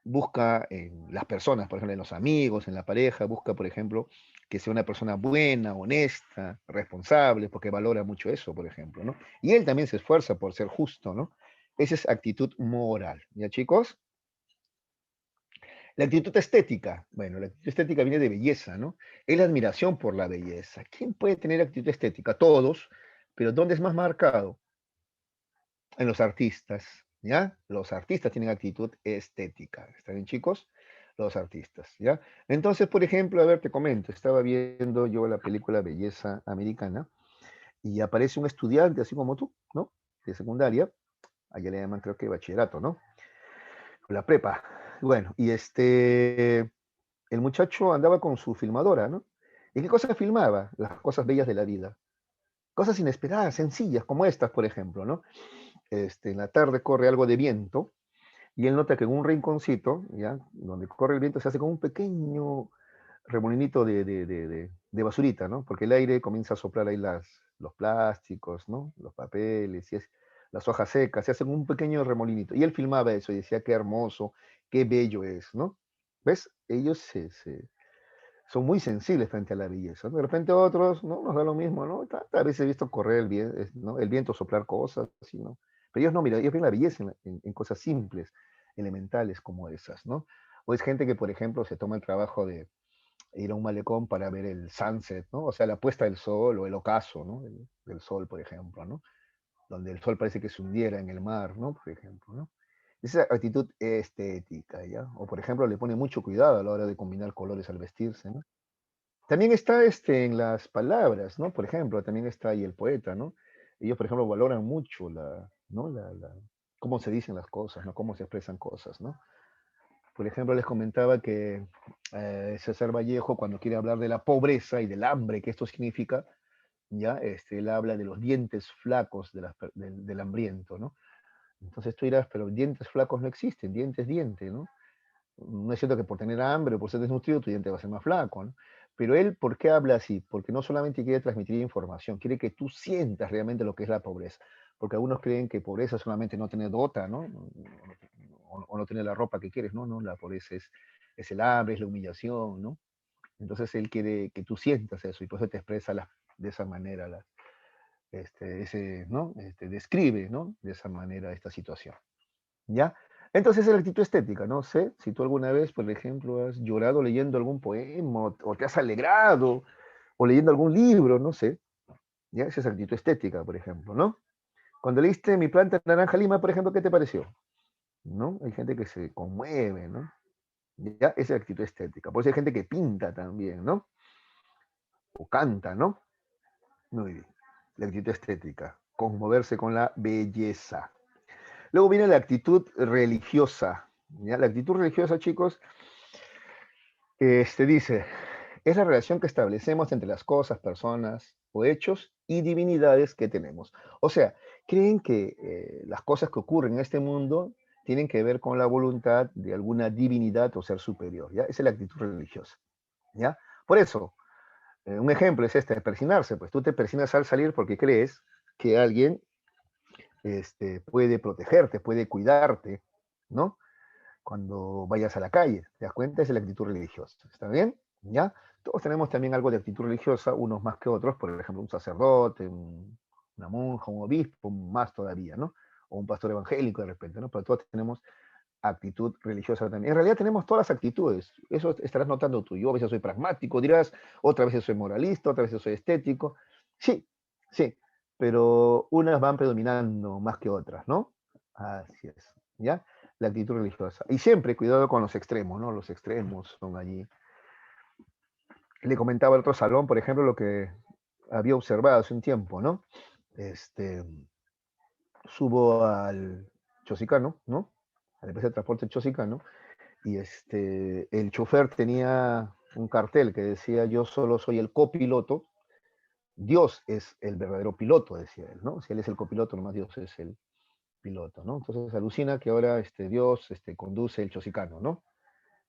busca en las personas, por ejemplo, en los amigos, en la pareja, busca, por ejemplo, que sea una persona buena, honesta, responsable, porque valora mucho eso, por ejemplo, ¿no? Y él también se esfuerza por ser justo, ¿no? Esa es actitud moral, ¿ya, chicos? La actitud estética, bueno, la actitud estética viene de belleza, ¿no? Es la admiración por la belleza. ¿Quién puede tener actitud estética? Todos, pero ¿dónde es más marcado? En los artistas, ¿ya? Los artistas tienen actitud estética, ¿está bien, chicos? Los artistas, ¿ya? Entonces, por ejemplo, a ver, te comento, estaba viendo yo la película Belleza Americana y aparece un estudiante, así como tú, ¿no? De secundaria, allá le llaman, creo que bachillerato, ¿no? La prepa. Bueno, y el muchacho andaba con su filmadora, ¿no? ¿Y qué cosas filmaba? Las cosas bellas de la vida. Cosas inesperadas, sencillas, como estas, por ejemplo, ¿no? En la tarde corre algo de viento y él nota que en un rinconcito, ¿ya? Donde corre el viento se hace como un pequeño remolinito de basurita, ¿no? Porque el aire comienza a soplar ahí los plásticos, ¿no? Los papeles, las hojas secas, se hace como un pequeño remolinito. Y él filmaba eso y decía, qué hermoso, qué bello es, ¿no? ¿Ves? Ellos son muy sensibles frente a la belleza, ¿no? De repente otros, ¿no? Nos da lo mismo, ¿no? A veces he visto correr ¿no? El viento, soplar cosas, así, ¿no? Pero ellos no, mira, ellos ven la belleza en cosas simples, elementales como esas, ¿no? O es gente que, por ejemplo, se toma el trabajo de ir a un malecón para ver el sunset, ¿no? O sea, la puesta del sol o el ocaso, ¿no? Del sol, por ejemplo, ¿no? Donde el sol parece que se hundiera en el mar, ¿no? Por ejemplo, ¿no? Esa actitud estética, ¿ya? O, por ejemplo, le pone mucho cuidado a la hora de combinar colores al vestirse, ¿no? También está en las palabras, ¿no? Por ejemplo, también está ahí el poeta, ¿no? Ellos, por ejemplo, valoran mucho ¿no? Cómo se dicen las cosas, ¿no? Cómo se expresan cosas, ¿no? Por ejemplo, les comentaba que César Vallejo, cuando quiere hablar de la pobreza y del hambre que esto significa, ya, él habla de los dientes flacos del hambriento, ¿no? Entonces tú dirás, pero dientes flacos no existen, diente es diente, ¿no? No es cierto que por tener hambre o por ser desnutrido tu diente va a ser más flaco, ¿no? Pero él, ¿por qué habla así? Porque no solamente quiere transmitir información, quiere que tú sientas realmente lo que es la pobreza. Porque algunos creen que pobreza es solamente no tener dota, ¿no? O no tener la ropa que quieres, ¿no? No, la pobreza es el hambre, es la humillación, ¿no? Entonces él quiere que tú sientas eso y por eso te expresa de esa manera, ¿no? Describe, ¿no? De esa manera esta situación. ¿Ya? Entonces es la actitud estética, no sé si tú alguna vez, por ejemplo, has llorado leyendo algún poema o te has alegrado o leyendo algún libro, no sé, ¿ya? Esa es actitud estética, por ejemplo, ¿no? Cuando leíste Mi planta naranja lima, por ejemplo, ¿qué te pareció? ¿No? Hay gente que se conmueve, ¿no? Ya, esa es actitud estética. Por eso hay gente que pinta también, ¿no? O canta, ¿no? Muy bien. La actitud estética, conmoverse con la belleza. Luego viene la actitud religiosa. ¿Ya? La actitud religiosa, chicos, dice, es la relación que establecemos entre las cosas, personas o hechos y divinidades que tenemos. O sea, creen que las cosas que ocurren en este mundo tienen que ver con la voluntad de alguna divinidad o ser superior. ¿Ya? Esa es la actitud religiosa. ¿Ya? Por eso, un ejemplo es este, de persinarse. Pues tú te persinas al salir porque crees que alguien puede protegerte, puede cuidarte, ¿no? Cuando vayas a la calle, ¿te das cuenta? Esa es la actitud religiosa, ¿está bien? ¿Ya? Todos tenemos también algo de actitud religiosa, unos más que otros, por ejemplo, un sacerdote, una monja, un obispo, más todavía, ¿no? O un pastor evangélico de repente, ¿no? Pero todos tenemos actitud religiosa también. En realidad tenemos todas las actitudes, eso estarás notando tú. Yo a veces soy pragmático, dirás, otra vez soy moralista, otra vez soy estético. Sí, sí, pero unas van predominando más que otras, ¿no? Así es, ¿ya? La actitud religiosa. Y siempre cuidado con los extremos, ¿no? Los extremos son allí. Le comentaba al otro salón, por ejemplo, lo que había observado hace un tiempo, ¿no? Este, Subo al Chosicano, ¿no? A la empresa de transporte Chosicano, y el chofer tenía un cartel que decía, yo solo soy el copiloto, Dios es el verdadero piloto, decía él, ¿no? Si él es el copiloto, nomás Dios es el piloto, ¿no? Entonces alucina que ahora Dios conduce el Chosicano, ¿no?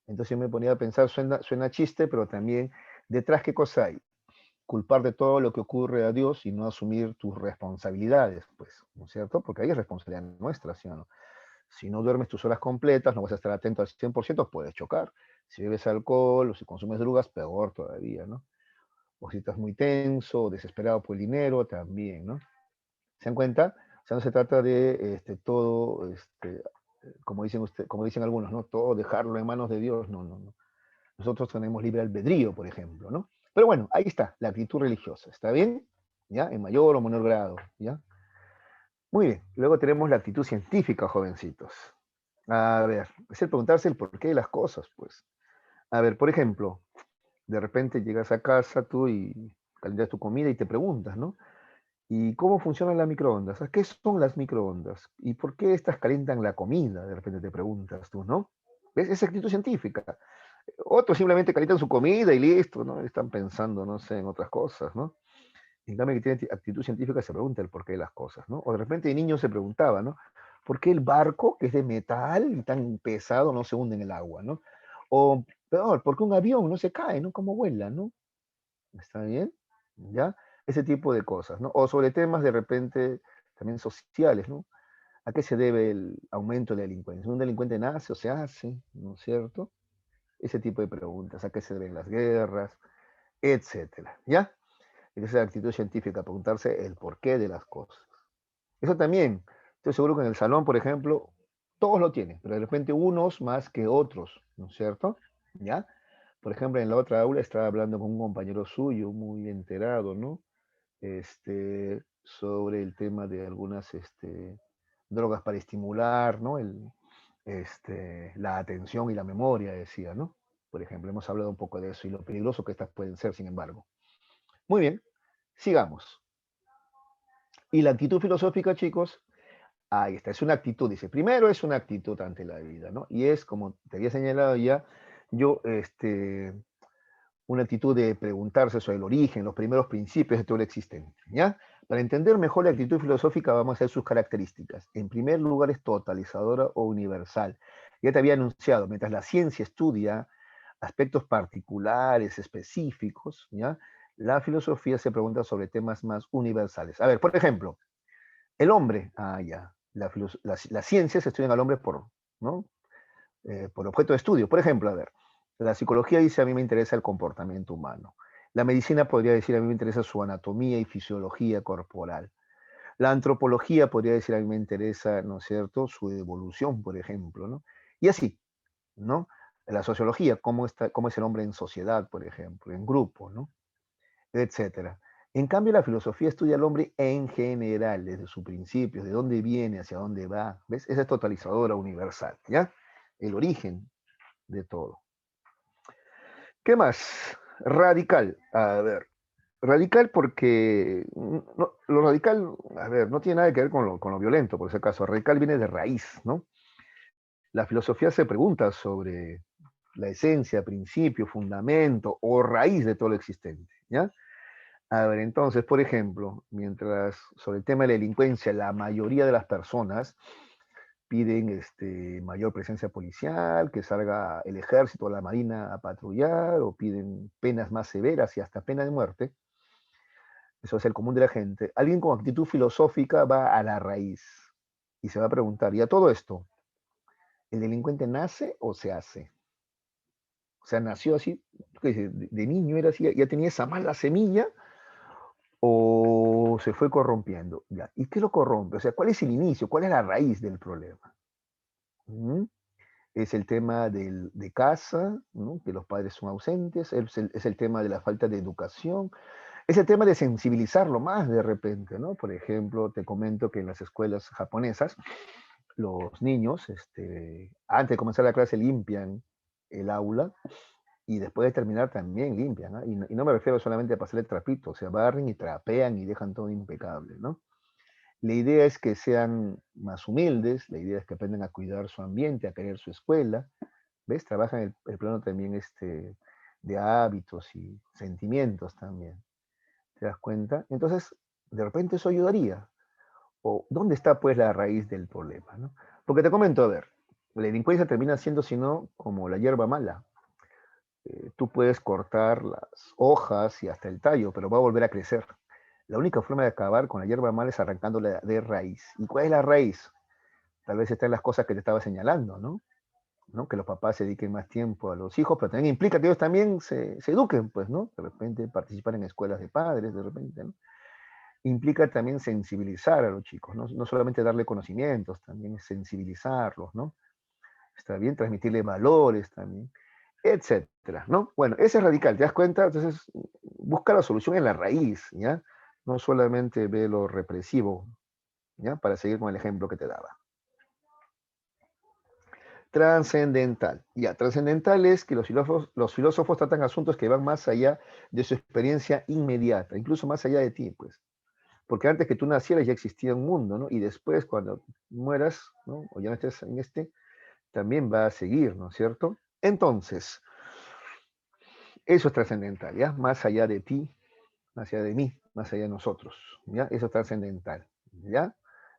Entonces yo me ponía a pensar, suena chiste, pero también detrás, ¿qué cosa hay? Culpar de todo lo que ocurre a Dios y no asumir tus responsabilidades, pues, ¿no es cierto? Porque ahí es responsabilidad nuestra, ¿sí o no? Si no duermes tus horas completas, no vas a estar atento al 100%, puedes chocar. Si bebes alcohol o si consumes drogas, peor todavía, ¿no? O si estás muy tenso o desesperado por el dinero, también, ¿no? ¿Se dan cuenta? O sea, no se trata de todo, como dicen algunos, ¿no? Todo dejarlo en manos de Dios, no, no, no. Nosotros tenemos libre albedrío, por ejemplo, ¿no? Pero bueno, ahí está, la actitud religiosa, ¿está bien? ¿Ya? En mayor o menor grado, ¿ya? Muy bien. Luego tenemos la actitud científica, jovencitos. A ver, es el preguntarse el porqué de las cosas, pues. A ver, por ejemplo, de repente llegas a casa tú y calientas tu comida y te preguntas, ¿no? ¿Y cómo funcionan las microondas? ¿Qué son las microondas? ¿Y por qué estas calientan la comida? De repente te preguntas tú, ¿no? ¿Ves? Es actitud científica. Otros simplemente calientan su comida y listo, ¿no? Están pensando, no sé, en otras cosas, ¿no? En cambio, que tiene actitud científica se pregunta el porqué de las cosas, ¿no? O de repente el niño se preguntaba, ¿no? ¿Por qué el barco, que es de metal y tan pesado, no se hunde en el agua, ¿no? O peor, ¿por qué un avión no se cae, ¿no? ¿Cómo vuela, ¿no? ¿Está bien? ¿Ya? Ese tipo de cosas, ¿no? O sobre temas de repente también sociales, ¿no? ¿A qué se debe el aumento de la delincuencia? ¿Un delincuente nace o se hace? ¿No es cierto? Ese tipo de preguntas, ¿a qué se deben las guerras? Etcétera, ¿ya? Esa es la actitud científica, preguntarse el porqué de las cosas. Eso también, estoy seguro que en el salón, por ejemplo, todos lo tienen, pero de repente unos más que otros, ¿no es cierto? ¿Ya? Por ejemplo, en la otra aula estaba hablando con un compañero suyo, muy enterado, ¿no? Sobre el tema de algunas drogas para estimular, ¿no? La atención y la memoria, decía, ¿no? Por ejemplo, hemos hablado un poco de eso y lo peligroso que estas pueden ser, sin embargo. Muy bien, sigamos. Y la actitud filosófica, chicos, ahí está, es una actitud, dice. Primero es una actitud ante la vida, ¿no? Y es, como te había señalado ya, yo, una actitud de preguntarse sobre el origen, los primeros principios de todo lo existente, ¿ya? Para entender mejor la actitud filosófica vamos a ver sus características. En primer lugar es totalizadora o universal. Ya te había anunciado, mientras la ciencia estudia aspectos particulares, específicos, ¿ya? La filosofía se pregunta sobre temas más universales. A ver, por ejemplo, el hombre, ya, las ciencias estudian al hombre por, ¿no? Por objeto de estudio. Por ejemplo, a ver, la psicología dice a mí me interesa el comportamiento humano. La medicina podría decir a mí me interesa su anatomía y fisiología corporal. La antropología podría decir a mí me interesa, ¿no es cierto?, su evolución, por ejemplo, ¿no? Y así, ¿no? La sociología, cómo es el hombre en sociedad, por ejemplo, en grupo, ¿no? Etcétera. En cambio, la filosofía estudia al hombre en general, desde sus principios, de dónde viene, hacia dónde va. ¿Ves? Esa es totalizadora, universal, ¿ya? El origen de todo. ¿Qué más? Radical. A ver, radical porque lo radical, a ver, no tiene nada que ver con lo violento, por ese caso. Radical viene de raíz, ¿no? La filosofía se pregunta sobre la esencia, principio, fundamento o raíz de todo lo existente, ¿ya? A ver, entonces, por ejemplo, mientras sobre el tema de la delincuencia, la mayoría de las personas piden mayor presencia policial, que salga el ejército o la marina a patrullar, o piden penas más severas y hasta pena de muerte, eso es el común de la gente, alguien con actitud filosófica va a la raíz y se va a preguntar, ¿y a todo esto, el delincuente nace o se hace? O sea, nació así, de niño era así, ya tenía esa mala semilla, o se fue corrompiendo. Ya. ¿Y qué lo corrompe? O sea, ¿cuál es el inicio? ¿Cuál es la raíz del problema? ¿Mm? Es el tema de casa, ¿no? Que los padres son ausentes, es el tema de la falta de educación, es el tema de sensibilizarlo más de repente, ¿no? Por ejemplo, te comento que en las escuelas japonesas, los niños, antes de comenzar la clase, limpian el aula y después de terminar también limpian, ¿ah? Y no me refiero solamente a pasar el trapito, o sea, barren y trapean y dejan todo impecable, ¿no? La idea es que sean más humildes, la idea es que aprendan a cuidar su ambiente, a querer su escuela, ¿ves? Trabajan el plano también de hábitos y sentimientos también, ¿te das cuenta? Entonces, de repente eso ayudaría. ¿O dónde está pues la raíz del problema, no? Porque te comento, a ver, la delincuencia termina siendo, si no, como la hierba mala. Tú puedes cortar las hojas y hasta el tallo, pero va a volver a crecer. La única forma de acabar con la hierba mala es arrancándola de raíz. ¿Y cuál es la raíz? Tal vez está en las cosas que te estaba señalando, ¿no? ¿No? Que los papás se dediquen más tiempo a los hijos, pero también implica que ellos también se eduquen, pues, ¿no? De repente participar en escuelas de padres, de repente, ¿no? Implica también sensibilizar a los chicos, ¿no? No solamente darle conocimientos, también es sensibilizarlos, ¿no? Está bien, transmitirle valores también, etcétera, ¿no? Bueno, ese es radical, ¿te das cuenta? Entonces, busca la solución en la raíz, ¿ya? No solamente ve lo represivo, ¿ya? Para seguir con el ejemplo que te daba. Trascendental. Ya, trascendental es que los filósofos tratan asuntos que van más allá de su experiencia inmediata, incluso más allá de ti, pues. Porque antes que tú nacieras ya existía un mundo, ¿no? Y después, cuando mueras, ¿no? O ya no estés en también va a seguir, ¿no es cierto? Entonces, eso es trascendental, ¿ya? Más allá de ti, más allá de mí, más allá de nosotros, ¿ya? Eso es trascendental, ¿ya?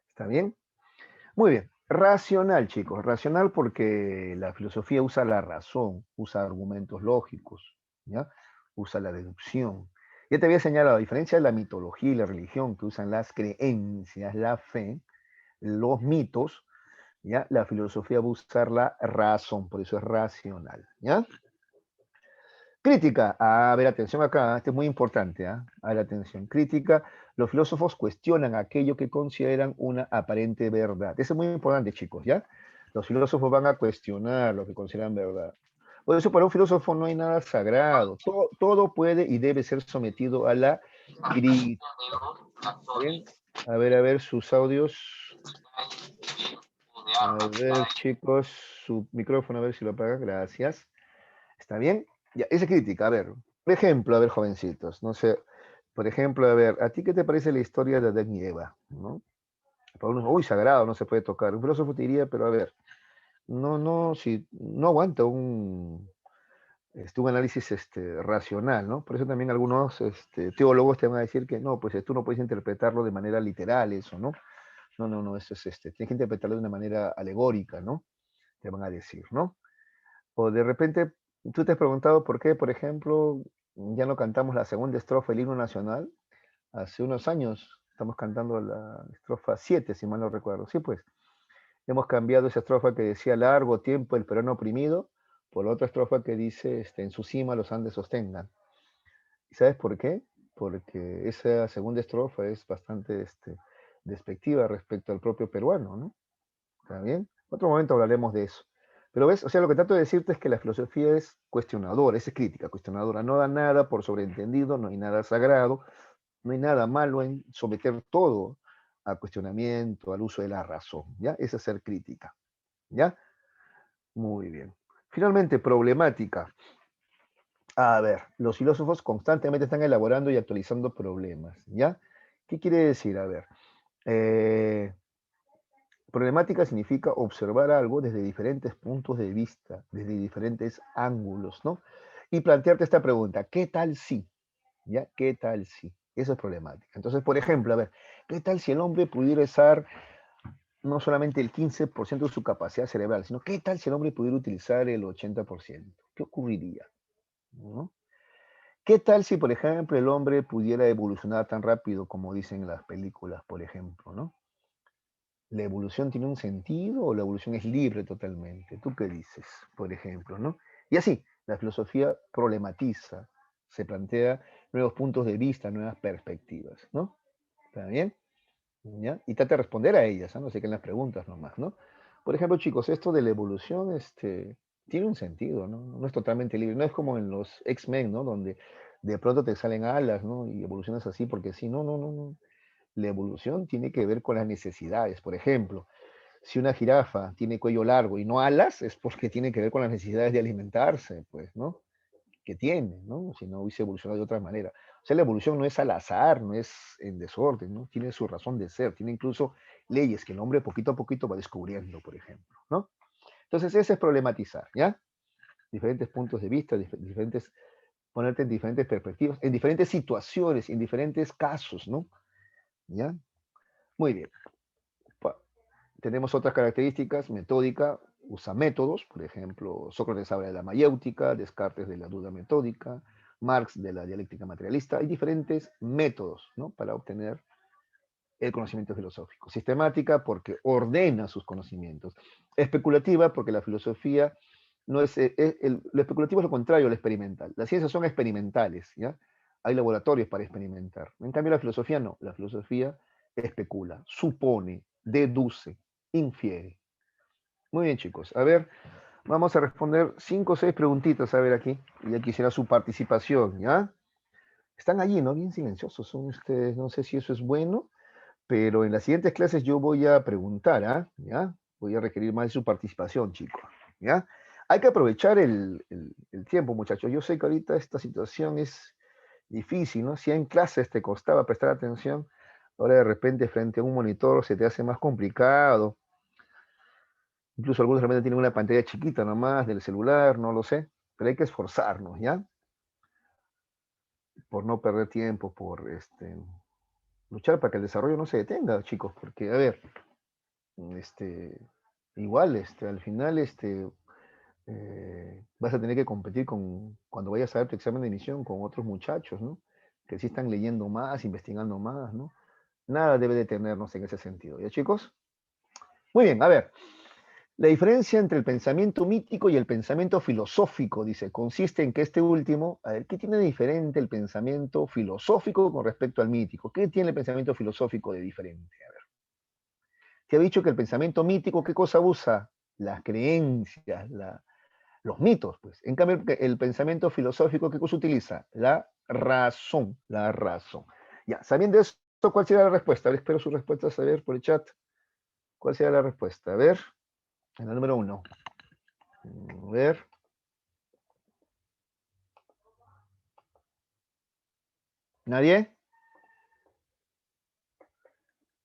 ¿Está bien? Muy bien. Racional, chicos. Racional porque la filosofía usa la razón, usa argumentos lógicos, ¿ya? Usa la deducción. Ya te había señalado, a diferencia de la mitología y la religión que usan las creencias, la fe, los mitos, ¿ya? La filosofía va a usar la razón, por eso es racional, ¿ya? Crítica. A ver, atención acá, este es muy importante. A ver, atención. Crítica. Los filósofos cuestionan aquello que consideran una aparente verdad. Eso es muy importante, chicos, ¿ya? Los filósofos van a cuestionar lo que consideran verdad. Por eso para un filósofo no hay nada sagrado. Todo puede y debe ser sometido a la crítica. ¿Bien? A ver sus audios. A ver, chicos, su micrófono, a ver si lo apagan. Gracias. ¿Está bien? Ya, esa crítica, a ver. Por ejemplo, a ver, jovencitos, no sé. Por ejemplo, a ver, ¿a ti qué te parece la historia de Adán y Eva? ¿No? Para unos, uy, sagrado, no se puede tocar. Un filósofo te diría, pero a ver, no, si no aguanta un análisis racional, ¿no? Por eso también algunos teólogos te van a decir que no, pues tú no puedes interpretarlo de manera literal, eso, ¿no? No, eso es tienes que interpretarlo de una manera alegórica, ¿no? Te van a decir, ¿no? O de repente, tú te has preguntado por qué, por ejemplo, ya no cantamos la segunda estrofa del himno nacional. Hace unos años estamos cantando la estrofa 7, si mal no recuerdo. Sí, pues, hemos cambiado esa estrofa que decía largo tiempo el peruano oprimido por la otra estrofa que dice en su cima los Andes sostengan. ¿Y sabes por qué? Porque esa segunda estrofa es bastante despectiva respecto al propio peruano, ¿no? ¿Está bien? En otro momento hablaremos de eso. Pero ves, o sea, lo que trato de decirte es que la filosofía es cuestionadora, es crítica, cuestionadora. No da nada por sobreentendido, no hay nada sagrado, no hay nada malo en someter todo a cuestionamiento, al uso de la razón, ¿ya? Esa es ser crítica, ¿ya? Muy bien. Finalmente, problemática. A ver, los filósofos constantemente están elaborando y actualizando problemas, ¿ya? ¿Qué quiere decir? A ver, eh, problemática significa observar algo desde diferentes puntos de vista, desde diferentes ángulos, ¿no? Y plantearte esta pregunta, ¿qué tal si? ¿Ya? ¿Qué tal si? Eso es problemática. Entonces, por ejemplo, a ver, ¿qué tal si el hombre pudiera usar no solamente el 15% de su capacidad cerebral, sino qué tal si el hombre pudiera utilizar el 80%? ¿Qué ocurriría? ¿No? ¿Qué tal si, por ejemplo, el hombre pudiera evolucionar tan rápido como dicen las películas, por ejemplo, ¿no? ¿La evolución tiene un sentido o la evolución es libre totalmente? ¿Tú qué dices, por ejemplo, no? Y así, la filosofía problematiza, se plantea nuevos puntos de vista, nuevas perspectivas, ¿no? ¿Está bien? ¿Ya? Y trata de responder a ellas, ¿no? No se queden las preguntas nomás, ¿no? Por ejemplo, chicos, esto de la evolución, tiene un sentido, ¿no? No es totalmente libre, no es como en los X-Men, ¿no? Donde de pronto te salen alas, ¿no? Y evolucionas así porque sí, no. La evolución tiene que ver con las necesidades. Por ejemplo, si una jirafa tiene cuello largo y no alas, es porque tiene que ver con las necesidades de alimentarse, pues, ¿no? Que tiene, ¿no? Si no hubiese evolucionado de otra manera. O sea, la evolución no es al azar, no es en desorden, ¿no? Tiene su razón de ser, tiene incluso leyes que el hombre poquito a poquito va descubriendo, por ejemplo, ¿no? Entonces, ese es problematizar, ¿ya? Diferentes puntos de vista, diferentes, ponerte en diferentes perspectivas, en diferentes situaciones, en diferentes casos, ¿no? ¿Ya? Muy bien. Tenemos otras características, metódica, usa métodos, por ejemplo, Sócrates habla de la mayéutica, Descartes de la duda metódica, Marx de la dialéctica materialista. Hay diferentes métodos, ¿no?, para obtener el conocimiento filosófico. Sistemática porque ordena sus conocimientos. Especulativa porque la filosofía no es, lo especulativo es lo contrario al experimental. Las ciencias son experimentales, ¿ya? Hay laboratorios para experimentar. En cambio la filosofía no. La filosofía especula, supone, deduce, infiere. Muy bien, chicos. A ver, vamos a responder 5 o 6 preguntitas, a ver aquí. Ya quisiera su participación, ¿ya? Están allí, ¿no? Bien silenciosos son ustedes. No sé si eso es bueno, pero en las siguientes clases yo voy a preguntar, ¿ah? ¿Ya? Voy a requerir más de su participación, chicos, ¿ya? Hay que aprovechar el tiempo, muchachos. Yo sé que ahorita esta situación es difícil, ¿no? Si en clases te costaba prestar atención, ahora de repente frente a un monitor se te hace más complicado. Incluso algunos realmente tienen una pantalla chiquita nomás del celular, no lo sé, pero hay que esforzarnos, ¿ya? Por no perder tiempo, por luchar para que el desarrollo no se detenga, chicos, porque, a ver, este, igual, al final, vas a tener que competir cuando vayas a dar tu examen de admisión con otros muchachos, ¿no? Que sí están leyendo más, investigando más, ¿no? Nada debe detenernos en ese sentido, ¿ya, chicos? Muy bien, a ver. La diferencia entre el pensamiento mítico y el pensamiento filosófico, dice, consiste en que este último, a ver, ¿qué tiene de diferente el pensamiento filosófico con respecto al mítico? ¿Qué tiene el pensamiento filosófico de diferente? A ver, te ha dicho que el pensamiento mítico, ¿qué cosa usa? Las creencias, los mitos, pues. En cambio, el pensamiento filosófico, ¿qué cosa utiliza? La razón, la razón. Ya, sabiendo eso, ¿cuál sería la respuesta? A ver, espero sus respuestas, a ver, por el chat. ¿Cuál sería la respuesta? A ver, en la número 1. A ver. ¿Nadie?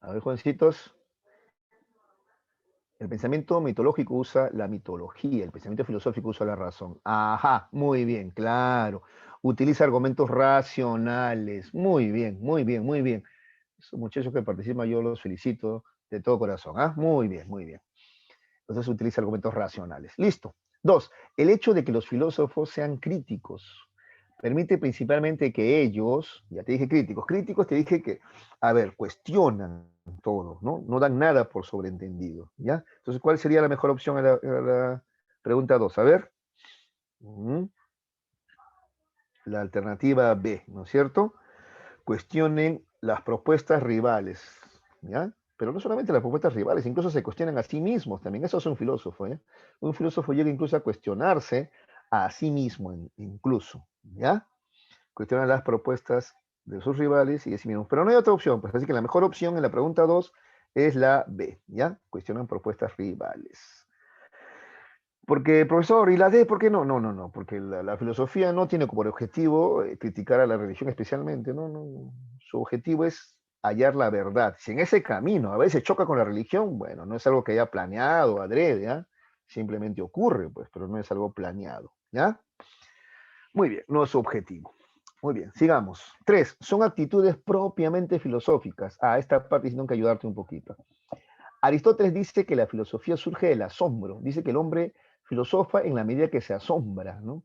A ver, jovencitos. El pensamiento mitológico usa la mitología, el pensamiento filosófico usa la razón. Ajá, muy bien, claro. Utiliza argumentos racionales. Muy bien, muy bien, muy bien. Esos muchachos que participan, yo los felicito de todo corazón. ¿Ah? Muy bien, muy bien. Entonces utiliza argumentos racionales. Listo. 2. El hecho de que los filósofos sean críticos permite principalmente que ellos, ya te dije críticos te dije que, a ver, cuestionan todo, ¿no? No dan nada por sobreentendido, ¿ya? Entonces, ¿cuál sería la mejor opción a la pregunta 2? A ver. La alternativa B, ¿no es cierto? Cuestionen las propuestas rivales, ¿ya? Pero no solamente las propuestas rivales, incluso se cuestionan a sí mismos también. Eso es un filósofo, ¿eh? Un filósofo llega incluso a cuestionarse a sí mismo, incluso, ¿ya? Cuestionan las propuestas de sus rivales y de sí mismos. Pero no hay otra opción, pues así que la mejor opción en la pregunta 2 es la B, ¿ya? Cuestionan propuestas rivales. Porque, profesor, ¿y la D por qué no? No, no, no, porque la filosofía no tiene como objetivo criticar a la religión especialmente, no, no. Su objetivo es hallar la verdad. Si en ese camino a veces choca con la religión, bueno, no es algo que haya planeado, adrede, ¿ya? Simplemente ocurre, pues, pero no es algo planeado, ¿ya? Muy bien, no es su objetivo. Muy bien, sigamos. 3. Son actitudes propiamente filosóficas. Ah, esta parte tengo que ayudarte un poquito. Aristóteles dice que la filosofía surge del asombro. Dice que el hombre filosofa en la medida que se asombra, ¿no?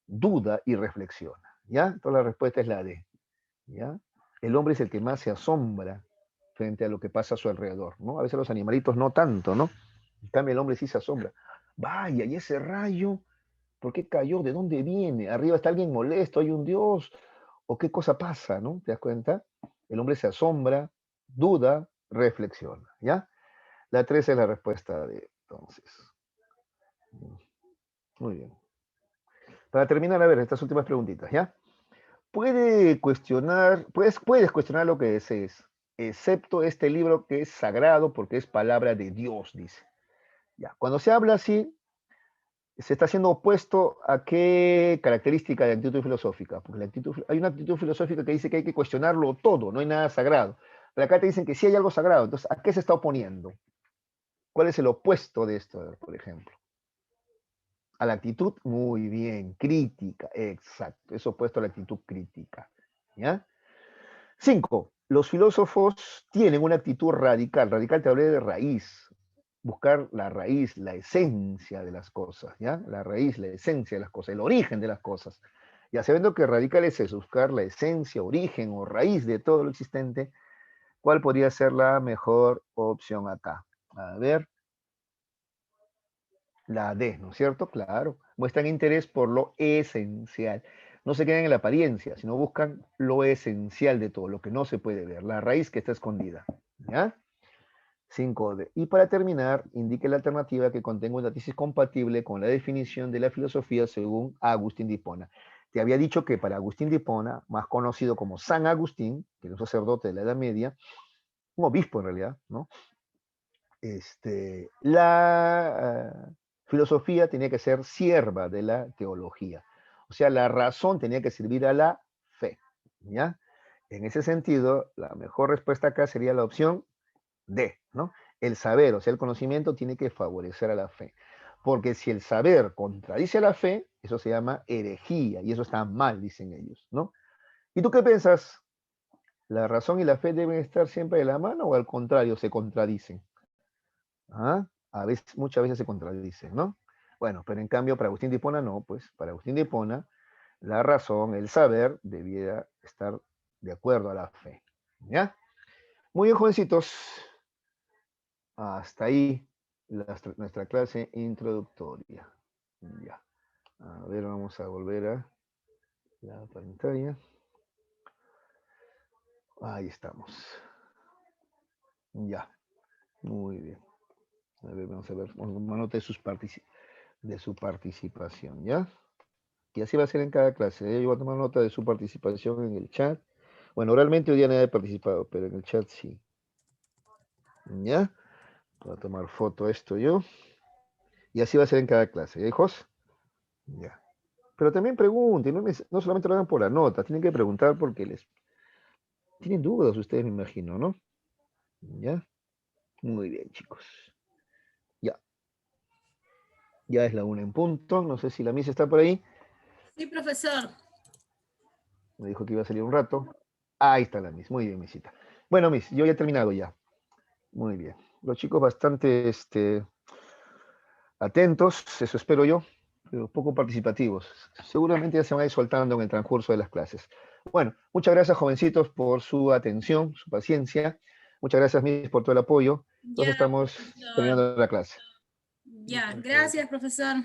Duda y reflexiona. ¿Ya? Entonces la respuesta es la D. ¿Ya? El hombre es el que más se asombra frente a lo que pasa a su alrededor, ¿no? A veces los animalitos no tanto, ¿no? En cambio el hombre sí se asombra. Vaya, ¿y ese rayo? ¿Por qué cayó? ¿De dónde viene? Arriba está alguien molesto, hay un Dios. ¿O qué cosa pasa, no? ¿Te das cuenta? El hombre se asombra, duda, reflexiona, ¿ya? La 3 es la respuesta de entonces. Muy bien. Para terminar, a ver, estas últimas preguntitas, ¿ya? Puedes cuestionar lo que desees, excepto este libro que es sagrado porque es palabra de Dios, dice. Ya. Cuando se habla así, se está haciendo opuesto a qué característica de actitud filosófica. Porque hay una actitud filosófica que dice que hay que cuestionarlo todo, no hay nada sagrado. Pero acá te dicen que sí hay algo sagrado. Entonces, ¿a qué se está oponiendo? ¿Cuál es el opuesto de esto, por ejemplo? A la actitud, muy bien, crítica, exacto, es opuesto a la actitud crítica. ¿Ya? 5. Los filósofos tienen una actitud radical. Radical te hablé de raíz. Buscar la raíz, la esencia de las cosas, ¿ya? La raíz, la esencia de las cosas, el origen de las cosas. Ya sabiendo que radical es eso, buscar la esencia, origen o raíz de todo lo existente, ¿cuál podría ser la mejor opción acá? A ver, la D, ¿no es cierto? Claro. Muestran interés por lo esencial. No se quedan en la apariencia, sino buscan lo esencial de todo, lo que no se puede ver, la raíz que está escondida. ¿Ya? 5D. Y para terminar, indique la alternativa que contenga una tesis compatible con la definición de la filosofía según Agustín de Hipona. Te había dicho que para Agustín de Hipona, más conocido como San Agustín, que era un sacerdote de la Edad Media, un obispo en realidad, ¿no? La filosofía tenía que ser sierva de la teología. O sea, la razón tenía que servir a la fe. ¿Ya? En ese sentido, la mejor respuesta acá sería la opción D, ¿no? El saber, o sea, el conocimiento tiene que favorecer a la fe. Porque si el saber contradice a la fe, eso se llama herejía, y eso está mal, dicen ellos, ¿no? ¿Y tú qué piensas? ¿La razón y la fe deben estar siempre de la mano o al contrario, se contradicen? ¿Ah? A veces, muchas veces se contradicen, ¿no? Bueno, pero en cambio para Agustín de Hipona no, pues para Agustín de Hipona la razón, el saber, debiera estar de acuerdo a la fe. ¿Ya? Muy bien, jovencitos. Hasta ahí nuestra clase introductoria. Ya. A ver, vamos a volver a la pantalla. Ahí estamos. Ya. Muy bien. A ver, vamos a ver. Una nota de su participación, ¿ya? Y así va a ser en cada clase. Yo voy a tomar nota de su participación en el chat. Bueno, realmente hoy día nadie ha participado, pero en el chat sí. ¿Ya? Voy a tomar foto esto yo. Y así va a ser en cada clase, ¿ya, hijos? Ya. Pero también pregunten, no solamente lo hagan por la nota, tienen que preguntar porque tienen dudas ustedes, me imagino, ¿no? ¿Ya? Muy bien, chicos. Ya. Ya es la 1 en punto. No sé si la misa está por ahí. Sí, profesor. Me dijo que iba a salir un rato. Ahí está la Miss. Muy bien, Misita. Bueno, Miss, yo ya he terminado ya. Muy bien. Los chicos bastante atentos, eso espero yo, pero poco participativos. Seguramente ya se van a ir soltando en el transcurso de las clases. Bueno, muchas gracias, jovencitos, por su atención, su paciencia. Muchas gracias, Miss, por todo el apoyo. Entonces Ya, estamos profesor. terminando la clase. Ya, gracias, profesor.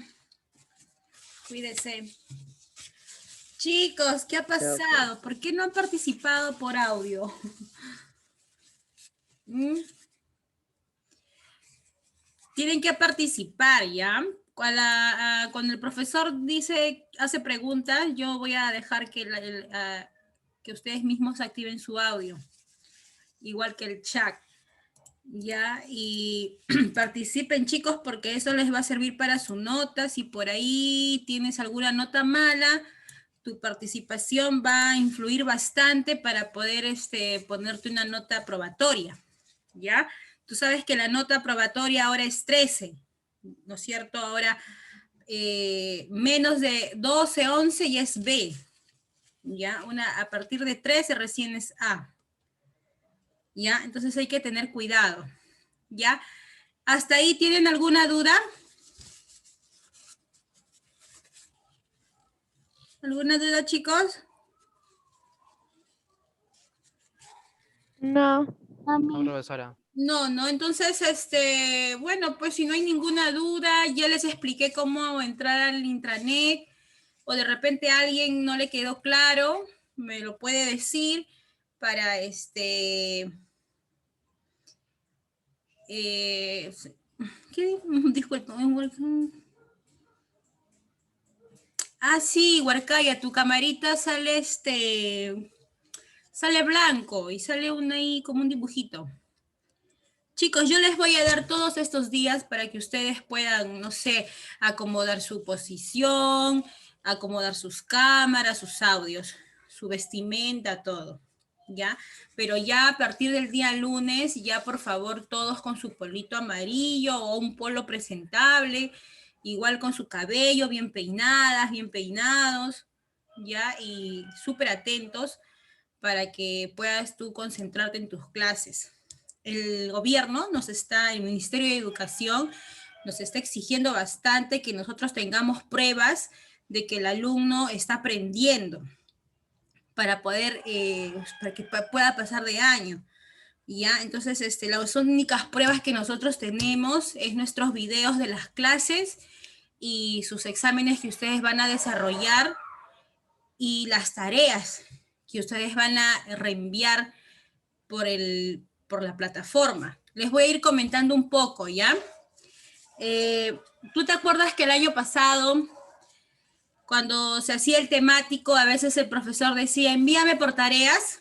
Cuídese. Chicos, ¿qué ha pasado? ¿Por qué no han participado por audio? ¿Mm? Tienen que participar, ¿ya? Cuando el profesor hace preguntas, yo voy a dejar que ustedes mismos activen su audio, igual que el chat, ¿ya? Y participen, chicos, porque eso les va a servir para su nota. Si por ahí tienes alguna nota mala, tu participación va a influir bastante para poder ponerte una nota aprobatoria, ¿ya? Tú sabes que la nota aprobatoria ahora es 13, ¿no es cierto? Ahora menos de 12, 11 ya es B, ¿ya? A partir de 13 recién es A, ¿ya? Entonces hay que tener cuidado, ¿ya? ¿Hasta ahí tienen alguna duda? ¿Alguna duda, chicos? No. No, profesora. No, entonces, bueno, pues si no hay ninguna duda, ya les expliqué cómo entrar al intranet, o de repente a alguien no le quedó claro, me lo puede decir para ¿qué? Disculpa. Ah, sí, Huarcaya, tu camarita sale sale blanco y sale ahí como un dibujito. Chicos, yo les voy a dar todos estos días para que ustedes puedan, no sé, acomodar su posición, acomodar sus cámaras, sus audios, su vestimenta, todo, ¿ya? Pero ya a partir del día lunes, ya por favor todos con su polito amarillo o un polo presentable, igual con su cabello bien peinadas, bien peinados, ¿ya? Y súper atentos para que puedas tú concentrarte en tus clases. El gobierno el Ministerio de Educación nos está exigiendo bastante que nosotros tengamos pruebas de que el alumno está aprendiendo para que pueda pasar de año. ¿Ya? Entonces, las únicas pruebas que nosotros tenemos es nuestros videos de las clases y sus exámenes que ustedes van a desarrollar y las tareas que ustedes van a reenviar por la plataforma. Les voy a ir comentando un poco, ¿ya? ¿Tú te acuerdas que el año pasado, cuando se hacía el temático, a veces el profesor decía, envíame por tareas?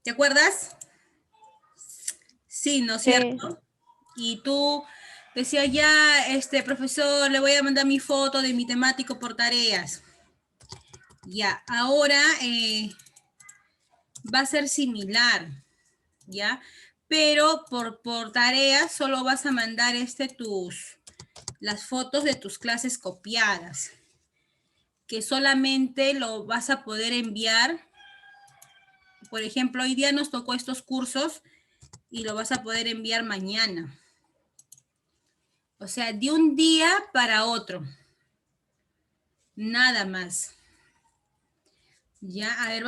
¿Te acuerdas? Sí, ¿no es Sí. cierto? Y tú decías, ya, profesor, le voy a mandar mi foto de mi temático por tareas. Ya, ahora va a ser similar, ¿ya? Pero por tareas solo vas a mandar las fotos de tus clases copiadas, que solamente lo vas a poder enviar. Por ejemplo, hoy día nos tocó estos cursos y lo vas a poder enviar mañana. O sea, de un día para otro. Nada más. Ya, a ver,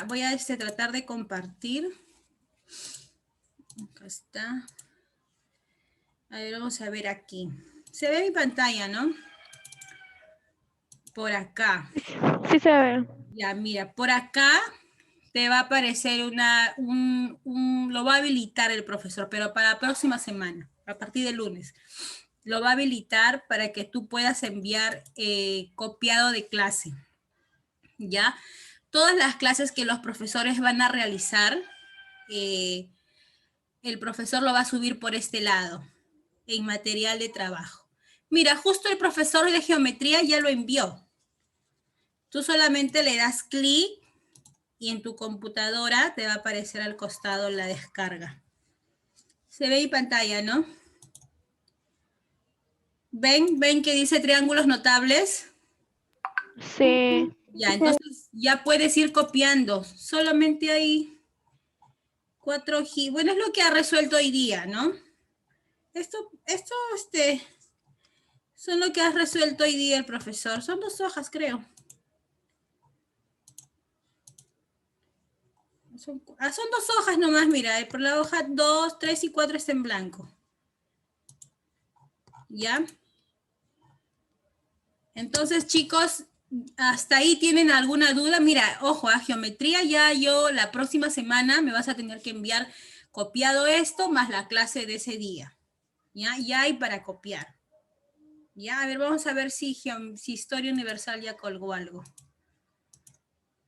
voy a tratar de compartir. Acá está. A ver, vamos a ver aquí. Se ve mi pantalla, ¿no? Por acá. Sí se ve. Ya, mira, por acá te va a aparecer lo va a habilitar el profesor, pero para la próxima semana, a partir del lunes. Lo va a habilitar para que tú puedas enviar copiado de clase, ¿ya? Todas las clases que los profesores van a realizar, el profesor lo va a subir por este lado, en material de trabajo. Mira, justo el profesor de geometría ya lo envió. Tú solamente le das clic y en tu computadora te va a aparecer al costado la descarga. Se ve mi pantalla, ¿no? ¿Ven que dice triángulos notables? Sí. Ya, entonces ya puedes ir copiando. Solamente hay 4 GB. Bueno, es lo que ha resuelto hoy día, ¿no? Esto, son lo que ha resuelto hoy día el profesor. Son 2 hojas, creo. Son 2 hojas nomás, mira. Por la hoja 2, 3 y 4 está en blanco. ¿Ya? Entonces, chicos, ¿hasta ahí tienen alguna duda? Mira, ojo, a geometría ya yo la próxima semana me vas a tener que enviar copiado esto más la clase de ese día. Ya hay para copiar. Ya, a ver, vamos a ver si Historia Universal ya colgó algo.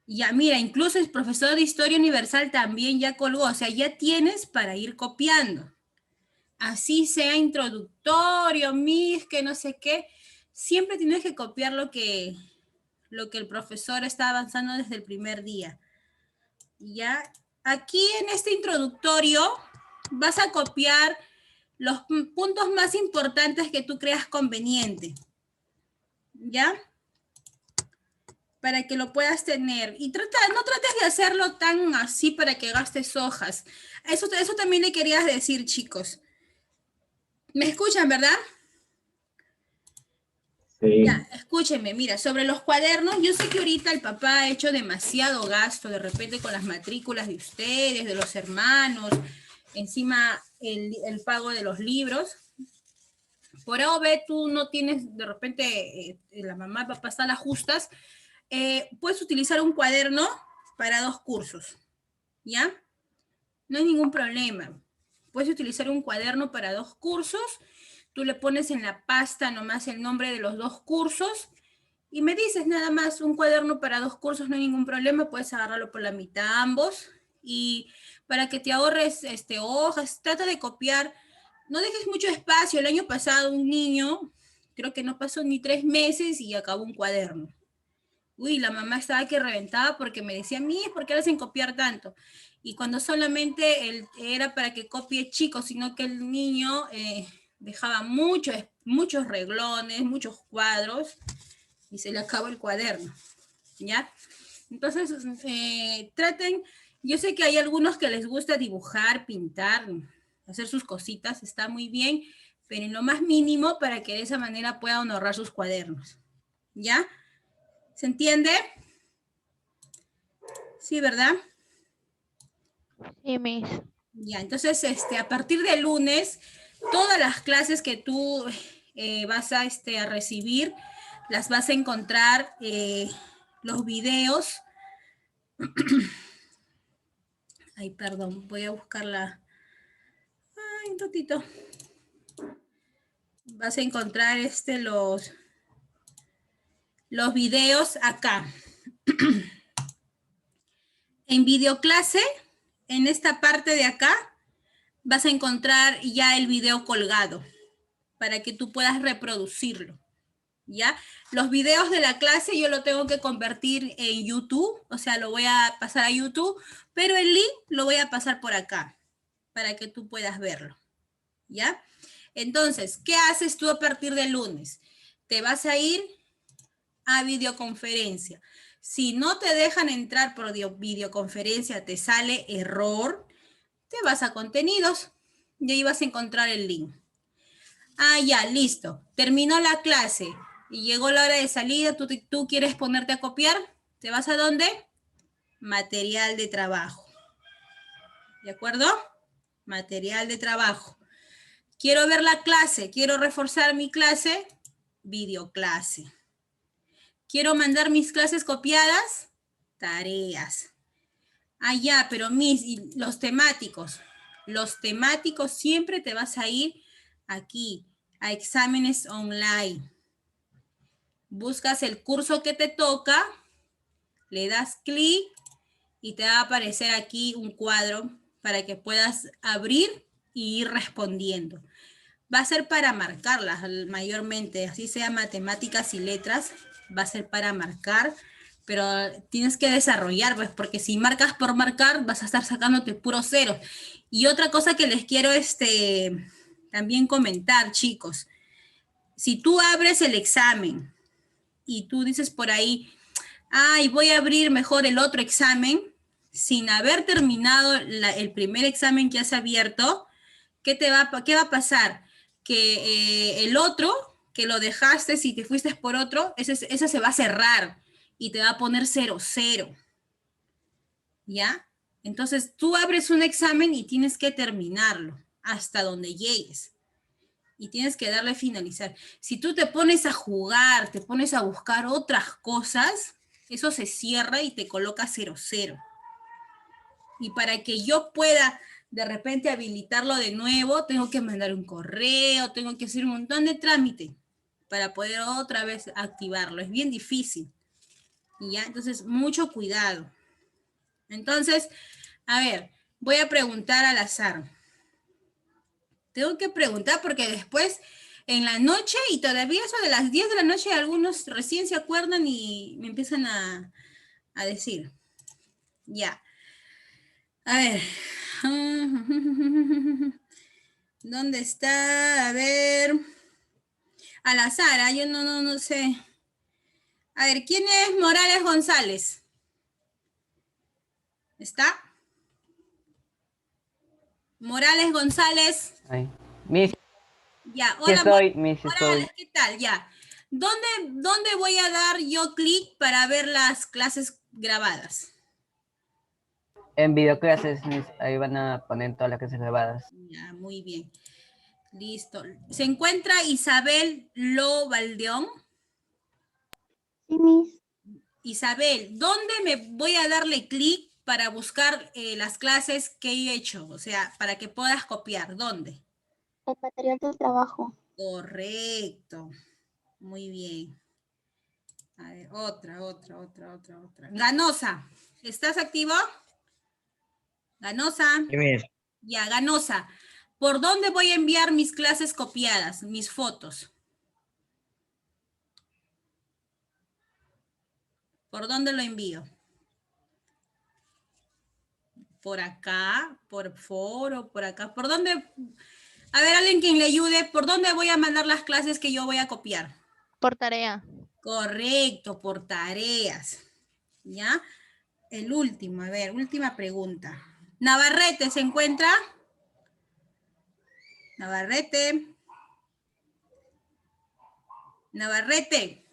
Ya, mira, incluso el profesor de Historia Universal también ya colgó, o sea, ya tienes para ir copiando. Así sea introductorio, MIS, que no sé qué, siempre tienes que copiar lo que el profesor está avanzando desde el primer día. Ya, aquí en este introductorio vas a copiar los puntos más importantes que tú creas conveniente. ¿Ya? Para que lo puedas tener. Y no trates de hacerlo tan así para que gastes hojas. Eso también le querías decir, chicos. ¿Me escuchan, verdad? Sí. Ya, escúchenme, mira, sobre los cuadernos, yo sé que ahorita el papá ha hecho demasiado gasto de repente con las matrículas de ustedes, de los hermanos, encima el pago de los libros. Por A o B, tú no tienes, de repente, la mamá, papá están las justas, puedes utilizar un cuaderno para 2 cursos, ¿ya? No hay ningún problema. Puedes utilizar un cuaderno para 2 cursos, tú le pones en la pasta nomás el nombre de los 2 cursos y me dices nada más, un cuaderno para 2 cursos, no hay ningún problema, puedes agarrarlo por la mitad ambos y para que te ahorres hojas, trata de copiar, no dejes mucho espacio. El año pasado un niño, creo que no pasó ni 3 meses y acabó un cuaderno. Uy, la mamá estaba que reventaba porque me decía, ¿por qué le hacen copiar tanto? Y cuando solamente era para que copie chicos, sino que el niño dejaba muchos reglones, muchos cuadros, y se le acabó el cuaderno, ¿ya? Entonces, traten, yo sé que hay algunos que les gusta dibujar, pintar, hacer sus cositas, está muy bien, pero en lo más mínimo para que de esa manera puedan ahorrar sus cuadernos, ¿ya? ¿Se entiende? Sí, ¿verdad? Sí, Miss. Ya, entonces, a partir del lunes, todas las clases que tú vas a recibir, las vas a encontrar, los videos. Ay, perdón, voy a buscarla. Ay, un ratito. Vas a encontrar los videos acá. En videoclase, en esta parte de acá, vas a encontrar ya el video colgado para que tú puedas reproducirlo. ¿Ya? Los videos de la clase yo lo tengo que convertir en YouTube, o sea, lo voy a pasar a YouTube, pero el link lo voy a pasar por acá para que tú puedas verlo. ¿Ya? Entonces, ¿qué haces tú a partir del lunes? Te vas a ir a videoconferencia. Si no te dejan entrar por videoconferencia, te sale error, te vas a contenidos y ahí vas a encontrar el link. Ah, ya, listo. Terminó la clase y llegó la hora de salida. ¿Tú quieres ponerte a copiar? ¿Te vas a dónde? Material de trabajo. ¿De acuerdo? Material de trabajo. Quiero ver la clase, quiero reforzar mi clase, videoclase. Quiero mandar mis clases copiadas, tareas. Ah, ya, pero y los temáticos siempre te vas a ir aquí, a exámenes online. Buscas el curso que te toca, le das clic y te va a aparecer aquí un cuadro para que puedas abrir y ir respondiendo. Va a ser para marcarlas mayormente, así sea matemáticas y letras, va a ser para marcar, pero tienes que desarrollar, pues, porque si marcas por marcar, vas a estar sacándote puros ceros. Y otra cosa que les quiero también comentar, chicos, si tú abres el examen y tú dices por ahí, ay, voy a abrir mejor el otro examen, sin haber terminado el primer examen que has abierto, ¿qué va a pasar? Que el otro, que lo dejaste, si te fuiste por otro, ese se va a cerrar y te va a poner 0-0. ¿Ya? Entonces tú abres un examen y tienes que terminarlo hasta donde llegues. Y tienes que darle a finalizar. Si tú te pones a jugar, te pones a buscar otras cosas, eso se cierra y te coloca 0-0. Y para que yo pueda de repente habilitarlo de nuevo, tengo que mandar un correo, tengo que hacer un montón de trámite para poder otra vez activarlo. Es bien difícil. Y ya, entonces, mucho cuidado. Entonces, a ver, voy a preguntar al azar. Tengo que preguntar porque después en la noche y todavía eso de las 10 de la noche algunos recién se acuerdan y me empiezan a decir. Ya. A ver. ¿Dónde está? A ver. Al azar, yo no sé. A ver, ¿quién es Morales González? ¿Está? Morales González. Ay. Miss, Ya, sí hola estoy, Miss, Morales, estoy. ¿qué tal? Ya. ¿Dónde voy a dar yo clic para ver las clases grabadas? En videoclases, Miss, ahí van a poner todas las clases grabadas. Ya, muy bien. Listo. ¿Se encuentra Isabel Lobaldeón? Sí, Miss. Isabel, ¿dónde me voy a darle clic para buscar las clases que he hecho? O sea, para que puedas copiar. ¿Dónde? El material del trabajo. Correcto. Muy bien. A ver, otra. Ganosa, ¿estás activo? Ganosa. Sí, Miss. Ya, Ganosa. ¿Por dónde voy a enviar mis clases copiadas, mis fotos? ¿Por dónde lo envío? Por acá, por foro, por acá. ¿Por dónde? A ver, alguien quien le ayude. ¿Por dónde voy a mandar las clases que yo voy a copiar? Por tarea. Correcto, por tareas. ¿Ya? El último, a ver, última pregunta. Navarrete, ¿se encuentra? Navarrete. Navarrete.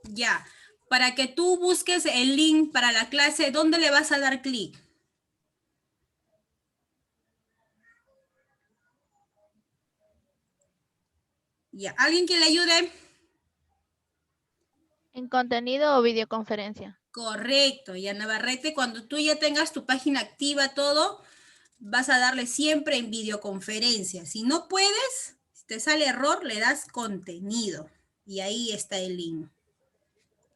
Ya. Para que tú busques el link para la clase, ¿dónde le vas a dar clic? Ya. ¿Alguien que le ayude? En contenido o videoconferencia. Correcto. Ya, Navarrete, cuando tú ya tengas tu página activa, todo, vas a darle siempre en videoconferencia. Si no puedes, si te sale error, le das contenido. Y ahí está el link.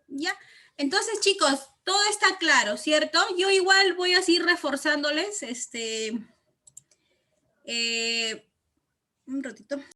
¿Ya? Entonces, chicos, todo está claro, ¿cierto? Yo igual voy a seguir reforzándoles un ratito.